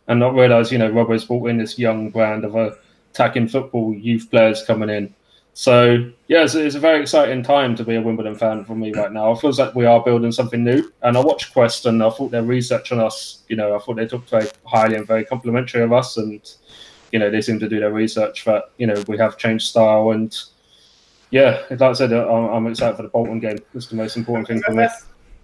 and not realise, Robbo's brought in this young brand of attacking football, youth players coming in. So, yeah, it's a very exciting time to be a Wimbledon fan for me right now. It feels like we are building something new. And I watched Quest and I thought their research on us, I thought they talked very highly and very complimentary of us. And, they seem to do their research that, we have changed style. And, yeah, like I said, I'm excited for the Bolton game. It's the most important thing for me.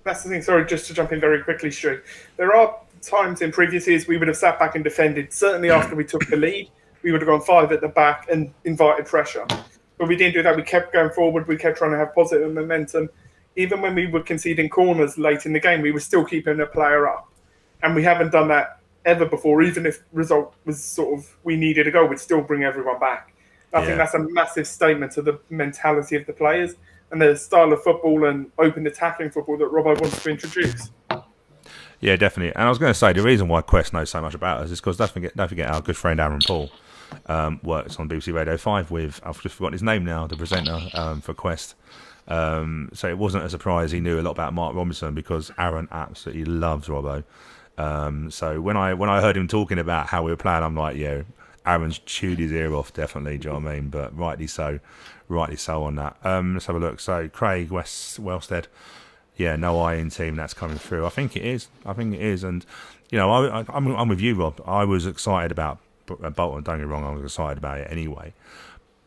That's the thing. Sorry, just to jump in very quickly, Stu. There are times in previous years we would have sat back and defended. Certainly after we took the lead, we would have gone 5 at the back and invited pressure. But we didn't do that. We kept going forward. We kept trying to have positive momentum. Even when we were conceding corners late in the game, we were still keeping a player up. And we haven't done that ever before. Even if result was sort of, we needed a goal, we'd still bring everyone back. I think that's a massive statement of the mentality of the players and the style of football and open attacking football that Robbo wants to introduce. Yeah, definitely. And I was going to say, the reason why Quest knows so much about us is because don't forget our good friend Aaron Paul works on BBC Radio 5 with, I've just forgotten his name now, the presenter for Quest. So it wasn't a surprise he knew a lot about Mark Robinson because Aaron absolutely loves Robbo. So when I heard him talking about how we were playing, I'm like, yeah, Aaron's chewed his ear off, definitely. Do you know what I mean? But rightly so on that. Let's have a look. So Craig Wellstead, yeah, no iron team that's coming through. I think it is, and you know, I'm with you, Rob. I was excited about Bolton. Don't get me wrong, I was excited about it anyway.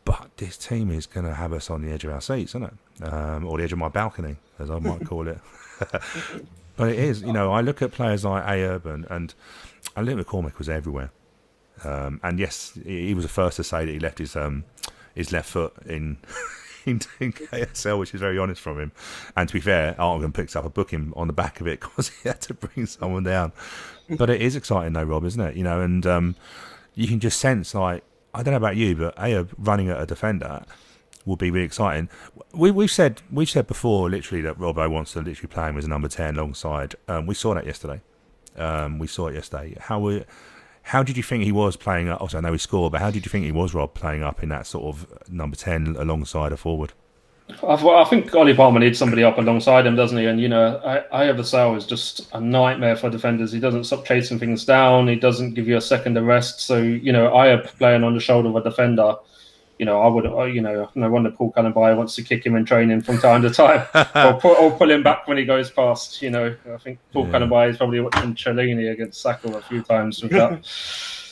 But this team is going to have us on the edge of our seats, isn't it? Or the edge of my balcony, as I might call it. But it is, you know, I look at players like Ayub and I think McCormick was everywhere. And yes, he was the first to say that he left his left foot in KSL, which is very honest from him. And to be fair, Artigan picks up a booking on the back of it because he had to bring someone down. But it is exciting though, Rob, isn't it? You know, and you can just sense, like, I don't know about you, but Ayub running at a defender will be really exciting. We've said before, literally, that Robbo wants to literally play him as a number 10 alongside. We saw that yesterday. How did you think he was playing up? Also, I know he scored, but how did you think he was, Rob, playing up in that sort of number 10 alongside a forward? I think Ollie Palmer needs somebody up alongside him, doesn't he? And, you know, Ayub Asau is just a nightmare for defenders. He doesn't stop chasing things down. He doesn't give you a second to rest. So, you know, Ayub playing on the shoulder of a defender, you know, no wonder Paul Kalambayi wants to kick him in training from time to time, or pull him back when he goes past. You know, I think Paul Kalambayi is probably watching Cellini against Saka a few times with that.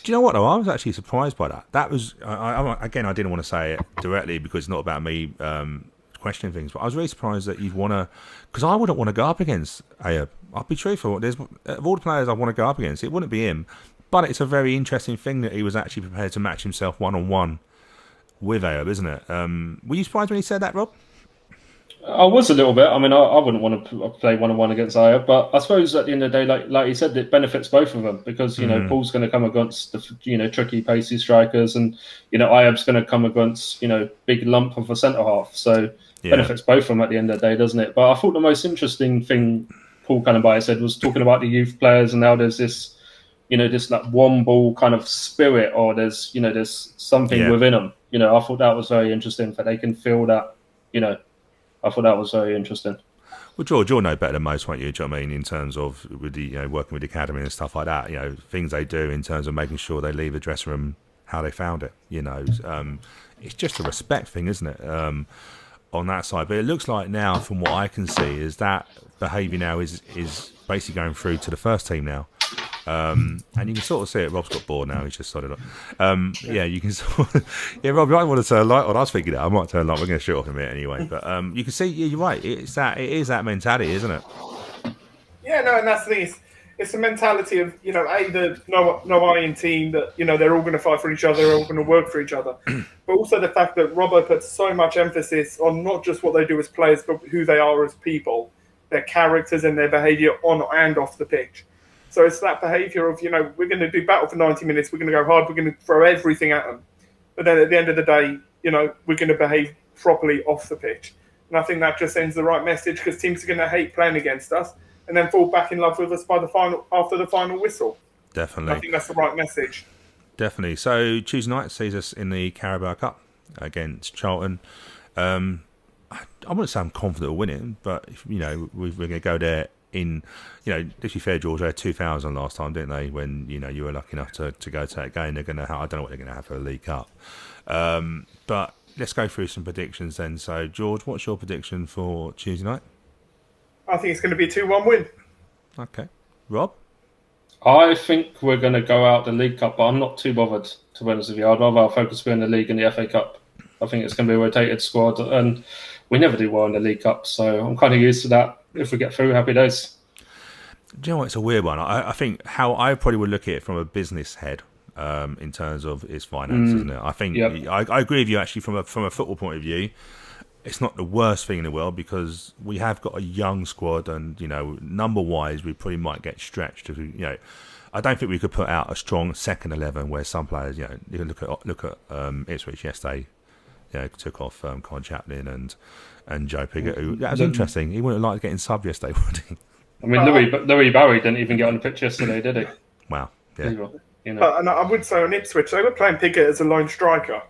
Do you know what, though? I was actually surprised by that. That was, again, I didn't want to say it directly because it's not about me questioning things, but I was really surprised that you'd want to, because I wouldn't want to go up against Ayub. I'll be truthful. Of all the players I want to go up against, it wouldn't be him. But it's a very interesting thing that he was actually prepared to match himself one-on-one with Ayub, isn't it? Were you surprised when he said that, Rob? I was a little bit. I mean, I wouldn't want to play one-on-one against Ayub, but I suppose at the end of the day, like you said, it benefits both of them because, you know, Paul's going to come against the, you know, tricky, pacey strikers, and, you know, Ayub's going to come against, you know, big lump of a centre-half. So benefits both of them at the end of the day, doesn't it? But I thought the most interesting thing Paul Kalambayi said was talking about the youth players and how there's this, you know, this like one ball kind of spirit, or there's, you know, there's something within them. You know, I thought that was very interesting, that they can feel that, you know. I thought that was very interesting. Well, George, you'll know better than most, won't you? Do you know what I mean? In terms of with the, you know, working with the academy and stuff like that, you know, things they do in terms of making sure they leave the dressing room how they found it. You know, it's just a respect thing, isn't it? On that side, but it looks like now, from what I can see, is that behaviour now is basically going through to the first team now. And you can sort of see it. Rob's got bored now. He's just started up. Yeah, you can sort of, yeah, Rob, you might want to turn a light on. I was thinking that I might turn a light. We're going to shoot off in a minute anyway. But you can see, yeah, you're right. It is that mentality, isn't it? Yeah, no, and that's the thing. It's the mentality of, you know, the no iron team that, you know, they're all going to fight for each other, they're all going to work for each other. But also the fact that Robbo puts so much emphasis on not just what they do as players, but who they are as people, their characters and their behaviour on and off the pitch. So it's that behaviour of, you know, we're going to do battle for 90 minutes, we're going to go hard, we're going to throw everything at them. But then at the end of the day, you know, we're going to behave properly off the pitch. And I think that just sends the right message, because teams are going to hate playing against us and then fall back in love with us after the final whistle. Definitely. I think that's the right message. Definitely. So Tuesday night sees us in the Carabao Cup against Charlton. I wouldn't say I'm confident of winning, but if, you know, we're going to go there in, you know, to be fair, George, they had 2,000 last time, didn't they? When, you know, you were lucky enough to go to that game. They're going to have, I don't know what they're going to have for a League Cup. But let's go through some predictions then. So, George, what's your prediction for Tuesday night? I think it's going to be a 2-1 win. Okay. Rob? I think we're going to go out the League Cup, but I'm not too bothered, to be honest with you. I'd rather our focus be on the League and the FA Cup. I think it's going to be a rotated squad, and we never do well in the League Cup, so I'm kind of used to that. If we get through, happy days. Do you know what? It's a weird one. I think how I probably would look at it from a business head, in terms of its finances, isn't it? I think I agree with you actually from a football point of view. It's not the worst thing in the world, because we have got a young squad, and, you know, number wise we probably might get stretched. You know, I don't think we could put out a strong second 11 where some players, you know, you look at Ipswich yesterday. You know, took off Con Chaplin and Joe Piggott. That was interesting. He wouldn't have liked getting subbed yesterday, would he? I mean, Louis Barry didn't even get on the pitch yesterday, did he? Wow. Yeah. You know. And I would say on Ipswich, they were playing Piggott as a lone striker,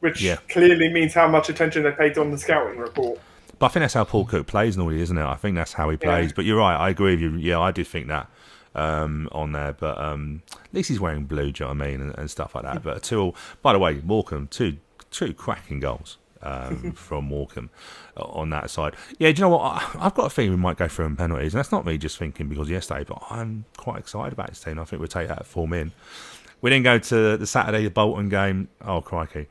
which clearly means how much attention they paid on the scouting report. But I think that's how Paul Cook plays normally, isn't it? I think that's how he plays. But you're right. I agree with you. Yeah, I did think that on there. But least he's wearing blue, do you know what I mean, and stuff like that. But by the way, Morecambe, two cracking goals from Morecambe on that side. Yeah, do you know what? I've got a feeling we might go through in penalties, and that's not me just thinking because of yesterday, but I'm quite excited about this team. I think we'll take that form in. We didn't go to the Saturday, the Bolton game. Oh, crikey.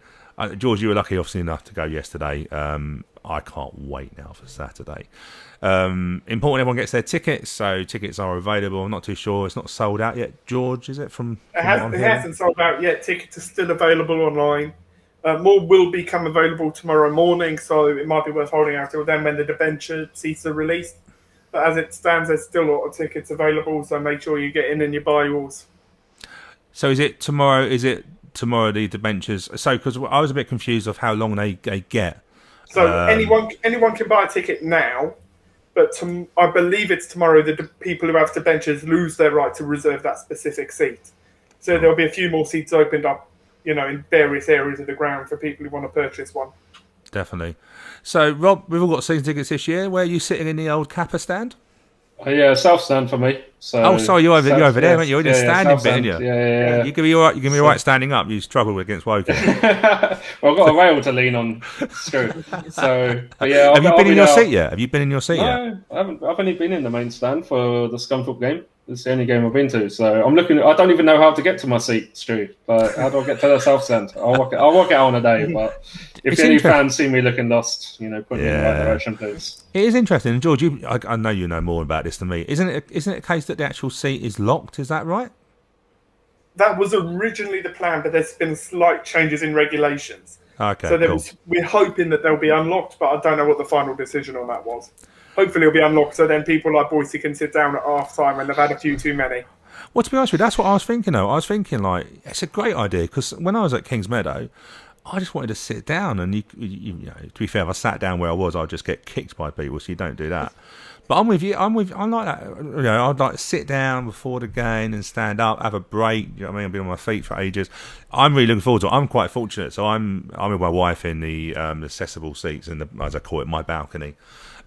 George, you were lucky, obviously, enough to go yesterday. I can't wait now for Saturday. Important everyone gets their tickets, so tickets are available. I'm not too sure. It's not sold out yet. George, is it? It hasn't sold out yet. Tickets are still available online. More will become available tomorrow morning, so it might be worth holding out till then when the debenture seats are released. But as it stands, there's still a lot of tickets available, so make sure you get in and you buy yours. So is it tomorrow? The debentures? So because I was a bit confused of how long they get. So anyone can buy a ticket now, but I believe it's tomorrow that the people who have debentures lose their right to reserve that specific seat. So there'll be a few more seats opened up, in various areas of the ground for people who want to purchase one. Definitely. So Rob, we've all got season tickets this year. Where are you sitting in the old Kappa stand? Yeah, south stand for me. So sorry, you're over there, aren't you? You're in the standing bit, aren't you? Yeah. You can be all right. You can be all right standing up. You struggle against Woking. Well, I've got a rail to lean on. Screw. So, but yeah. Have you been in your seat yet? No, I haven't. I've only been in the main stand for the Scunthorpe game. It's the only game I've been to. So I'm looking. I don't even know how to get to my seat, Stu. But how do I get to the south stand? I'll work it out on a day. But if any fans see me looking lost, point me in the right direction, please. It is interesting, and George, I know you know more about this than me. Isn't it a case that the actual seat is locked? Is that right? That was originally the plan, but there's been slight changes in regulations. Okay, so we're hoping that they'll be unlocked, but I don't know what the final decision on that was. Hopefully it'll be unlocked, so then people like Boise can sit down at half time when they've had a few too many. Well, to be honest with you, that's what I was thinking, though. I was thinking, it's a great idea, because when I was at Kings Meadow, I just wanted to sit down, and to be fair, if I sat down where I was, I'd just get kicked by people, so you don't do that. But I'm with you. I'm like that. I'd like to sit down before the game and stand up, have a break. You know what I mean? I've been on my feet for ages. I'm really looking forward to it. I'm quite fortunate. So I'm with my wife in the accessible seats in as I call it, my balcony,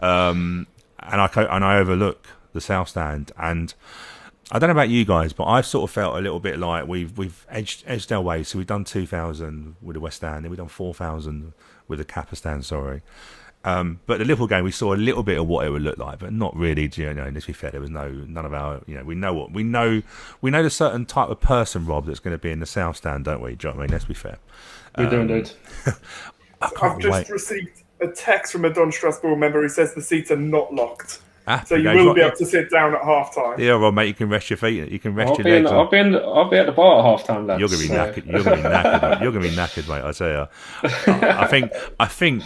and I overlook the south stand. And I don't know about you guys, but I've sort of felt a little bit like we've edged our way. So we've done 2,000 with the West Stand, then we've done 4,000 with the Kappa Stand. Sorry. But the Liverpool game, we saw a little bit of what it would look like, but not really. Let's be fair, there was none of our. We know the certain type of person, Rob, that's going to be in the south stand, don't we? Do you know what I mean? Let's be fair. We do indeed. I've just received a text from a Don Strasbourg member who says the seats are not locked. So you will be able to sit down at half time. Yeah, Rob, mate, you can rest your feet. You can rest your legs. I'll be at the bar at half time, lads. You're gonna be knackered. You're gonna be knackered. Mate. You're gonna be knackered, mate. I tell you. I think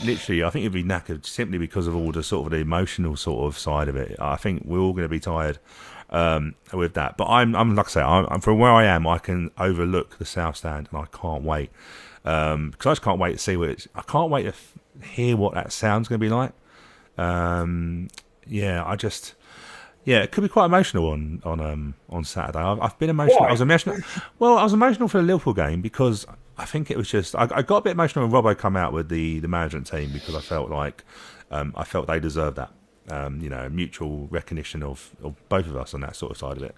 you'll be knackered simply because of all the sort of the emotional sort of side of it. I think we're all gonna be tired with that. But I'm like I say, I'm from where I am. I can overlook the south stand, and I can't wait because I just can't wait to see I can't wait to hear what that sound's gonna be like. It could be quite emotional on Saturday. I've been emotional. Why? I was emotional. Well, I was emotional for the Liverpool game because I think it was just I got a bit emotional when Robbo come out with the management team because I felt like they deserved that. Mutual recognition of both of us on that sort of side of it.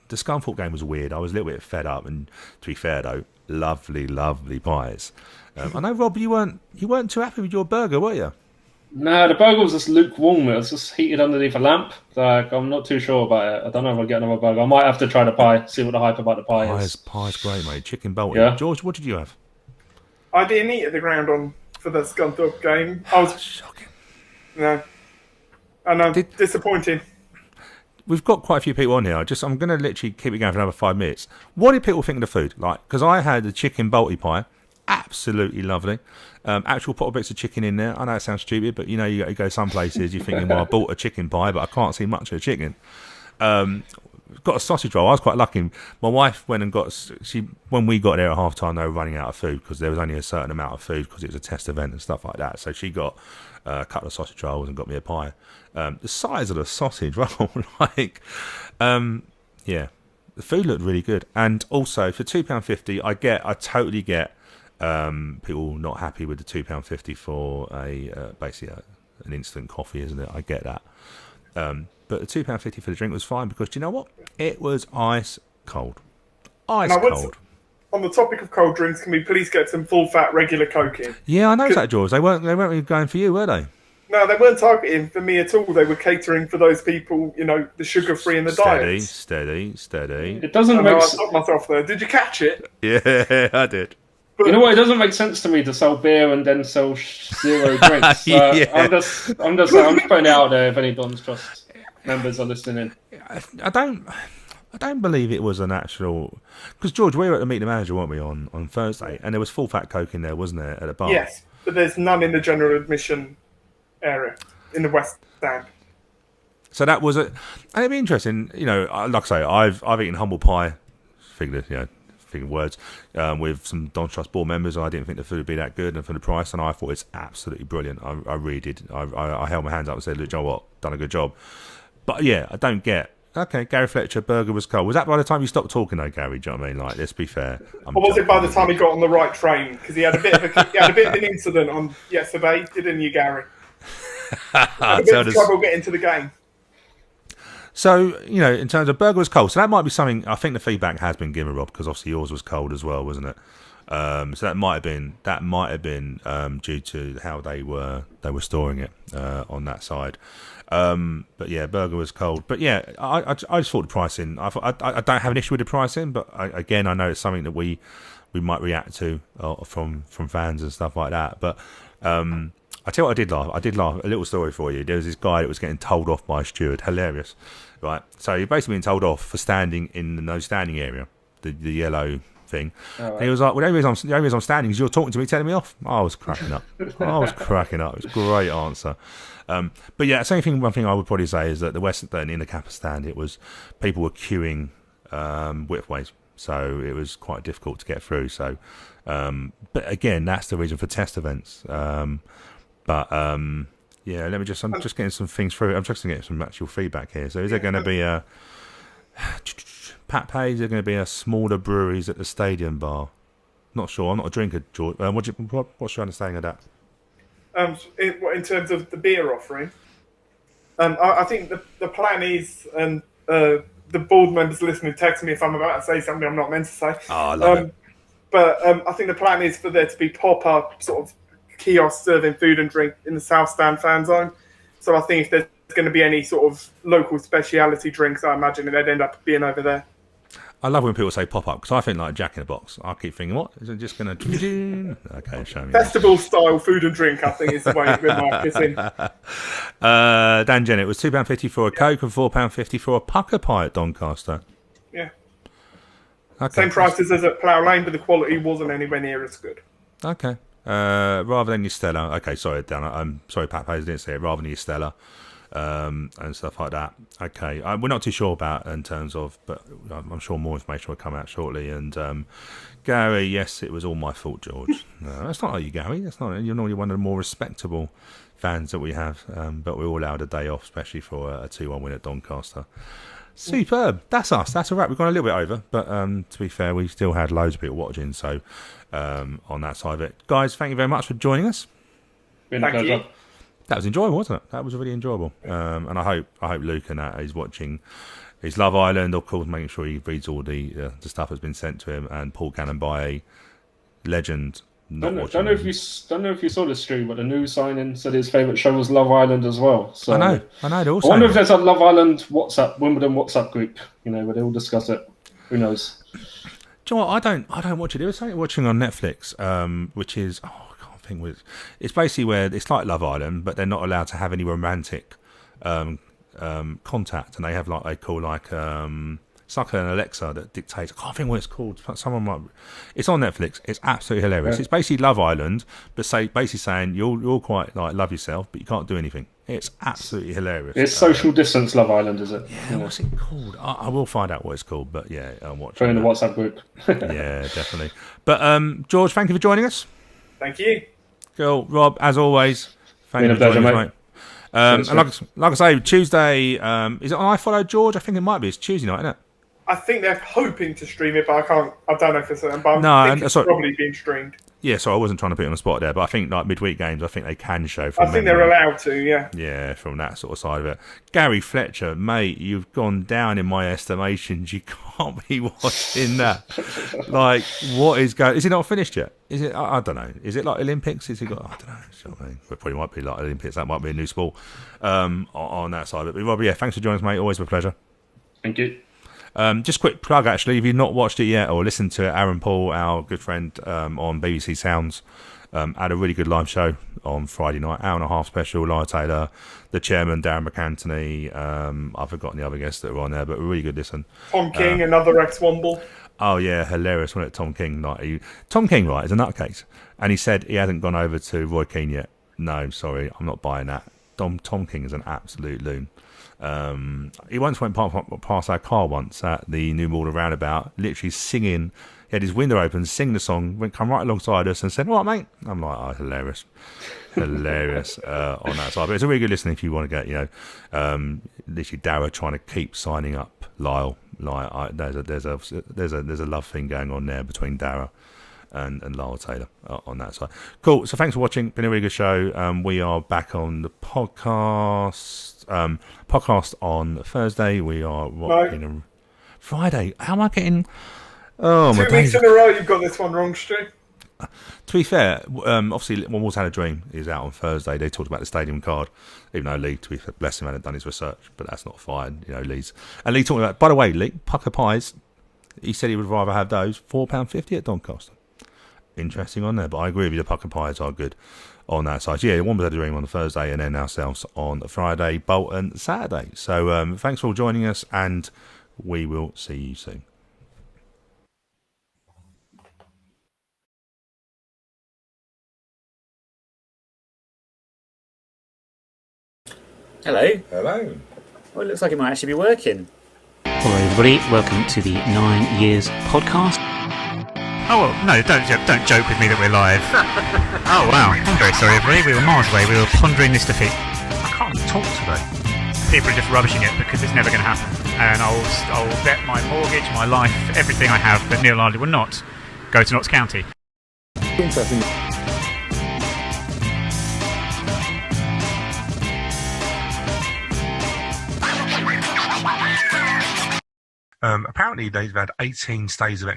The Scunthorpe game was weird. I was a little bit fed up, and to be fair though, lovely pies. I know, Rob, you weren't too happy with your burger, were you? No, the burger was just lukewarm. It was just heated underneath a lamp. I'm not too sure about it. I don't know if I'll get another burger. I might have to try the pie, see what the hype about the pie is. Pie's great, mate. Chicken Bolton. Yeah. George, what did you have? I didn't eat at the ground for the Scunthorpe game. I was shocking. No. And disappointing. We've got quite a few people on here. I'm going to literally keep it going for another 5 minutes. What did people think of the food? Because I had the chicken Bolty pie. Absolutely lovely. Actual potted bits of chicken in there. I know it sounds stupid, but you go some places you're thinking, well, I bought a chicken pie, but I can't see much of the chicken. Got a sausage roll. I was quite lucky. My wife went and when we got there at half time, they were running out of food because there was only a certain amount of food because it was a test event and stuff like that. So she got a couple of sausage rolls and got me a pie. The size of the sausage roll, the food looked really good. And also for £2.50, I totally get people not happy with the £2.50 for basically an instant coffee, isn't it? I get that. but the £2.50 for the drink was fine because do you know what? It was ice cold. Ice Now, cold. On the topic of cold drinks, can we please get some full fat regular Coke in? Yeah, I know that, George. They weren't really going for you, were they? No, they weren't targeting for me at all. They were catering for those people, the sugar-free and the diet. Steady. It doesn't make I stopped myself there. Did you catch it? Yeah, I did. You know what? It doesn't make sense to me to sell beer and then sell zero drinks. Yeah. I'm just putting it out there if any Don's Trust members are listening. I don't believe it was an actual... Because, George, we were at the Meet the Manager, weren't we, on Thursday? And there was full fat Coke in there, wasn't there, at the bar? Yes, but there's none in the general admission area, in the West Stand. So that was and it'd be interesting, like I say, I've eaten humble pie, figure words, with some Don Trust board members. I didn't think the food would be that good, and for the price, and I thought it's absolutely brilliant. I really did. I held my hands up and said, look, you know what, done a good job. But yeah, I don't get... Okay, Gary Fletcher, burger was cold. Was that by the time you stopped talking though, Gary? Do you know what I mean? Like, let's be fair. Or was it by the time he got on the right train? Because he had a bit of an incident on yesterday, didn't you, Gary? Had a bit of trouble getting to the game. So, in terms of burger was cold. So that might be something, I think the feedback has been given, Rob, because obviously yours was cold as well, wasn't it? So that might have been due to how they were storing it on that side. But yeah, burger was cold. But yeah, I just thought the pricing. I don't have an issue with the pricing, but I know it's something that we might react to from fans and stuff like that. But I tell you what, I did laugh. A little story for you. There was this guy that was getting told off by a steward. Hilarious, right? So you're basically being told off for standing in the no standing area, the yellow thing. Right. And he was like, well, the only reason I'm standing is you're talking to me, telling me off. I was cracking up. It was a great answer. But yeah, one thing I would probably say is that the Western in the Kappa stand, it was people were queuing widthways, so it was quite difficult to get through. So, but again, that's the reason for test events. Yeah, I'm just getting some things through. I'm just going to get some actual feedback here. So, is there going to be a Pat Pay? Is there going to be a smaller breweries at the stadium bar? Not sure. I'm not a drinker, George. What's your understanding of that? In terms of the beer offering, I think the plan is, and the board members listening text me if I'm about to say something I'm not meant to say. Oh, I love it. But I think the plan is for there to be pop-up sort of kiosks serving food and drink in the South Stand fan zone. So I think if there's going to be any sort of local speciality drinks, I imagine they'd end up being over there. I love when people say pop-up, because I think like Jack in the Box. I keep thinking, what? Is it just going to... Okay, show me. Festival-style food and drink, I think, is the way we're marketing. Dan Jennett, it was £2.50 for a Coke and £4.50 for a pucker pie at Doncaster. Yeah. Okay. Same prices as at Plough Lane, but the quality wasn't anywhere near as good. Okay. Rather than your Stella. Okay, sorry, Dan. I'm sorry, Pat Hayes didn't say it. Rather than your Stella. And stuff like that. Okay, we're not too sure about in terms of, but I'm sure more information will come out shortly. And Gary, yes, it was all my fault, George. No, that's not like you, Gary. That's not. You're normally one of the more respectable fans that we have. But we all allowed a day off, especially for a 2-1 win at Doncaster. Superb. That's us. That's all right. We've gone a little bit over, but to be fair, we still had loads of people watching. So on that side of it, guys, thank you very much for joining us. Been a pleasure. That was enjoyable, wasn't it? That was really enjoyable. And I hope Luke and that is watching his Love Island, of course, making sure he reads all the stuff that's been sent to him. And Paul Kalambayi, legend. Don't know if you saw this stream, but the new signing said his favourite show was Love Island as well. So I know. I wonder if there's a Love Island Wimbledon WhatsApp group, where they all discuss it. Who knows? Do you know what? I don't watch it. There was something watching on Netflix, which is it's basically where it's like Love Island, but they're not allowed to have any romantic contact, and they have it's like an Alexa that dictates. I can't think what it's called. It's on Netflix. It's absolutely hilarious. Yeah. It's basically Love Island, but basically saying you're quite love yourself, but you can't do anything. It's absolutely hilarious. It's social distance Love Island, is it? Yeah. What's it called? I will find out what it's called, but yeah, I'll watch. Join the WhatsApp group. Yeah, definitely. But George, thank you for joining us. Thank you. Cool. Rob, as always, thank you for joining us, mate. And like I say, Tuesday, is it on I Follow George? I think it might be. It's Tuesday night, isn't it? I think they're hoping to stream it, but I don't know for certain. But No, it's probably being streamed. Yeah, so I wasn't trying to put you on the spot there, but I think like midweek games, I think they can show. I think they're allowed to, yeah. Yeah, from that sort of side of it. Gary Fletcher, mate, you've gone down in my estimations. You can't be watching that. Like, what is going? Is it not finished yet? Is it? I don't know. Is it like Olympics? Is it got? I don't know. You know what I mean? It probably might be like Olympics. That might be a new sport on that side of it. But Rob, yeah, thanks for joining us, mate. Always a pleasure. Thank you. Just quick plug, actually, if you've not watched it yet or listened to Aaron Paul, our good friend on BBC Sounds, had a really good live show on Friday night, hour and a half special. Lara Taylor, the chairman, Darren McAntony, I've forgotten the other guests that were on there, but a really good listen. Tom King, another ex-Womble. Oh, yeah, hilarious, wasn't it? Tom King, Tom King, right, is a nutcase. And he said he hasn't gone over to Roy Keane yet. No, sorry, I'm not buying that. Tom King is an absolute loon. He once went past our car once at the New Malden roundabout, literally singing. He had his window open, sing the song, come right alongside us and said, "All right, mate." I'm like, "Oh, hilarious, hilarious." On that side, but it's a really good listen if you want to get, literally Darragh trying to keep signing up Lyle. Like, there's a love thing going on there between Darragh and Lara Taylor on that side. Cool. So thanks for watching. Been a really good show. We are back on the podcast. Podcast on Thursday. We are in Friday. How am I getting? Oh, 2 weeks in a row, you've got this one wrong, Stu. To be fair, obviously, One Walls Had a Dream is out on Thursday. They talked about the stadium card, even though Lee, to be fair, bless him, hadn't done his research, but that's not fine. Lee's and Lee talking about. By the way, Lee, pucker pies. He said he would rather have those £4.50 at Doncaster. Interesting on there, but I agree with you. The pucker pies are good on that side. So yeah, One Walls Had a Dream on the Thursday, and then ourselves on Friday, Bolton Saturday. So thanks for all joining us, and we will see you soon. Hello. Hello. Well, it looks like it might actually be working. Hello, everybody. Welcome to the 9 Years podcast. Oh, well, no, don't joke with me that we're live. Oh, wow. I'm very sorry, everybody. We were miles away. We were pondering this defeat. I can't talk today. People are just rubbishing it because it's never going to happen. And I'll bet my mortgage, my life, everything I have that Neil Ardley will not go to Notts County. Interesting. Apparently, they've had 18 days of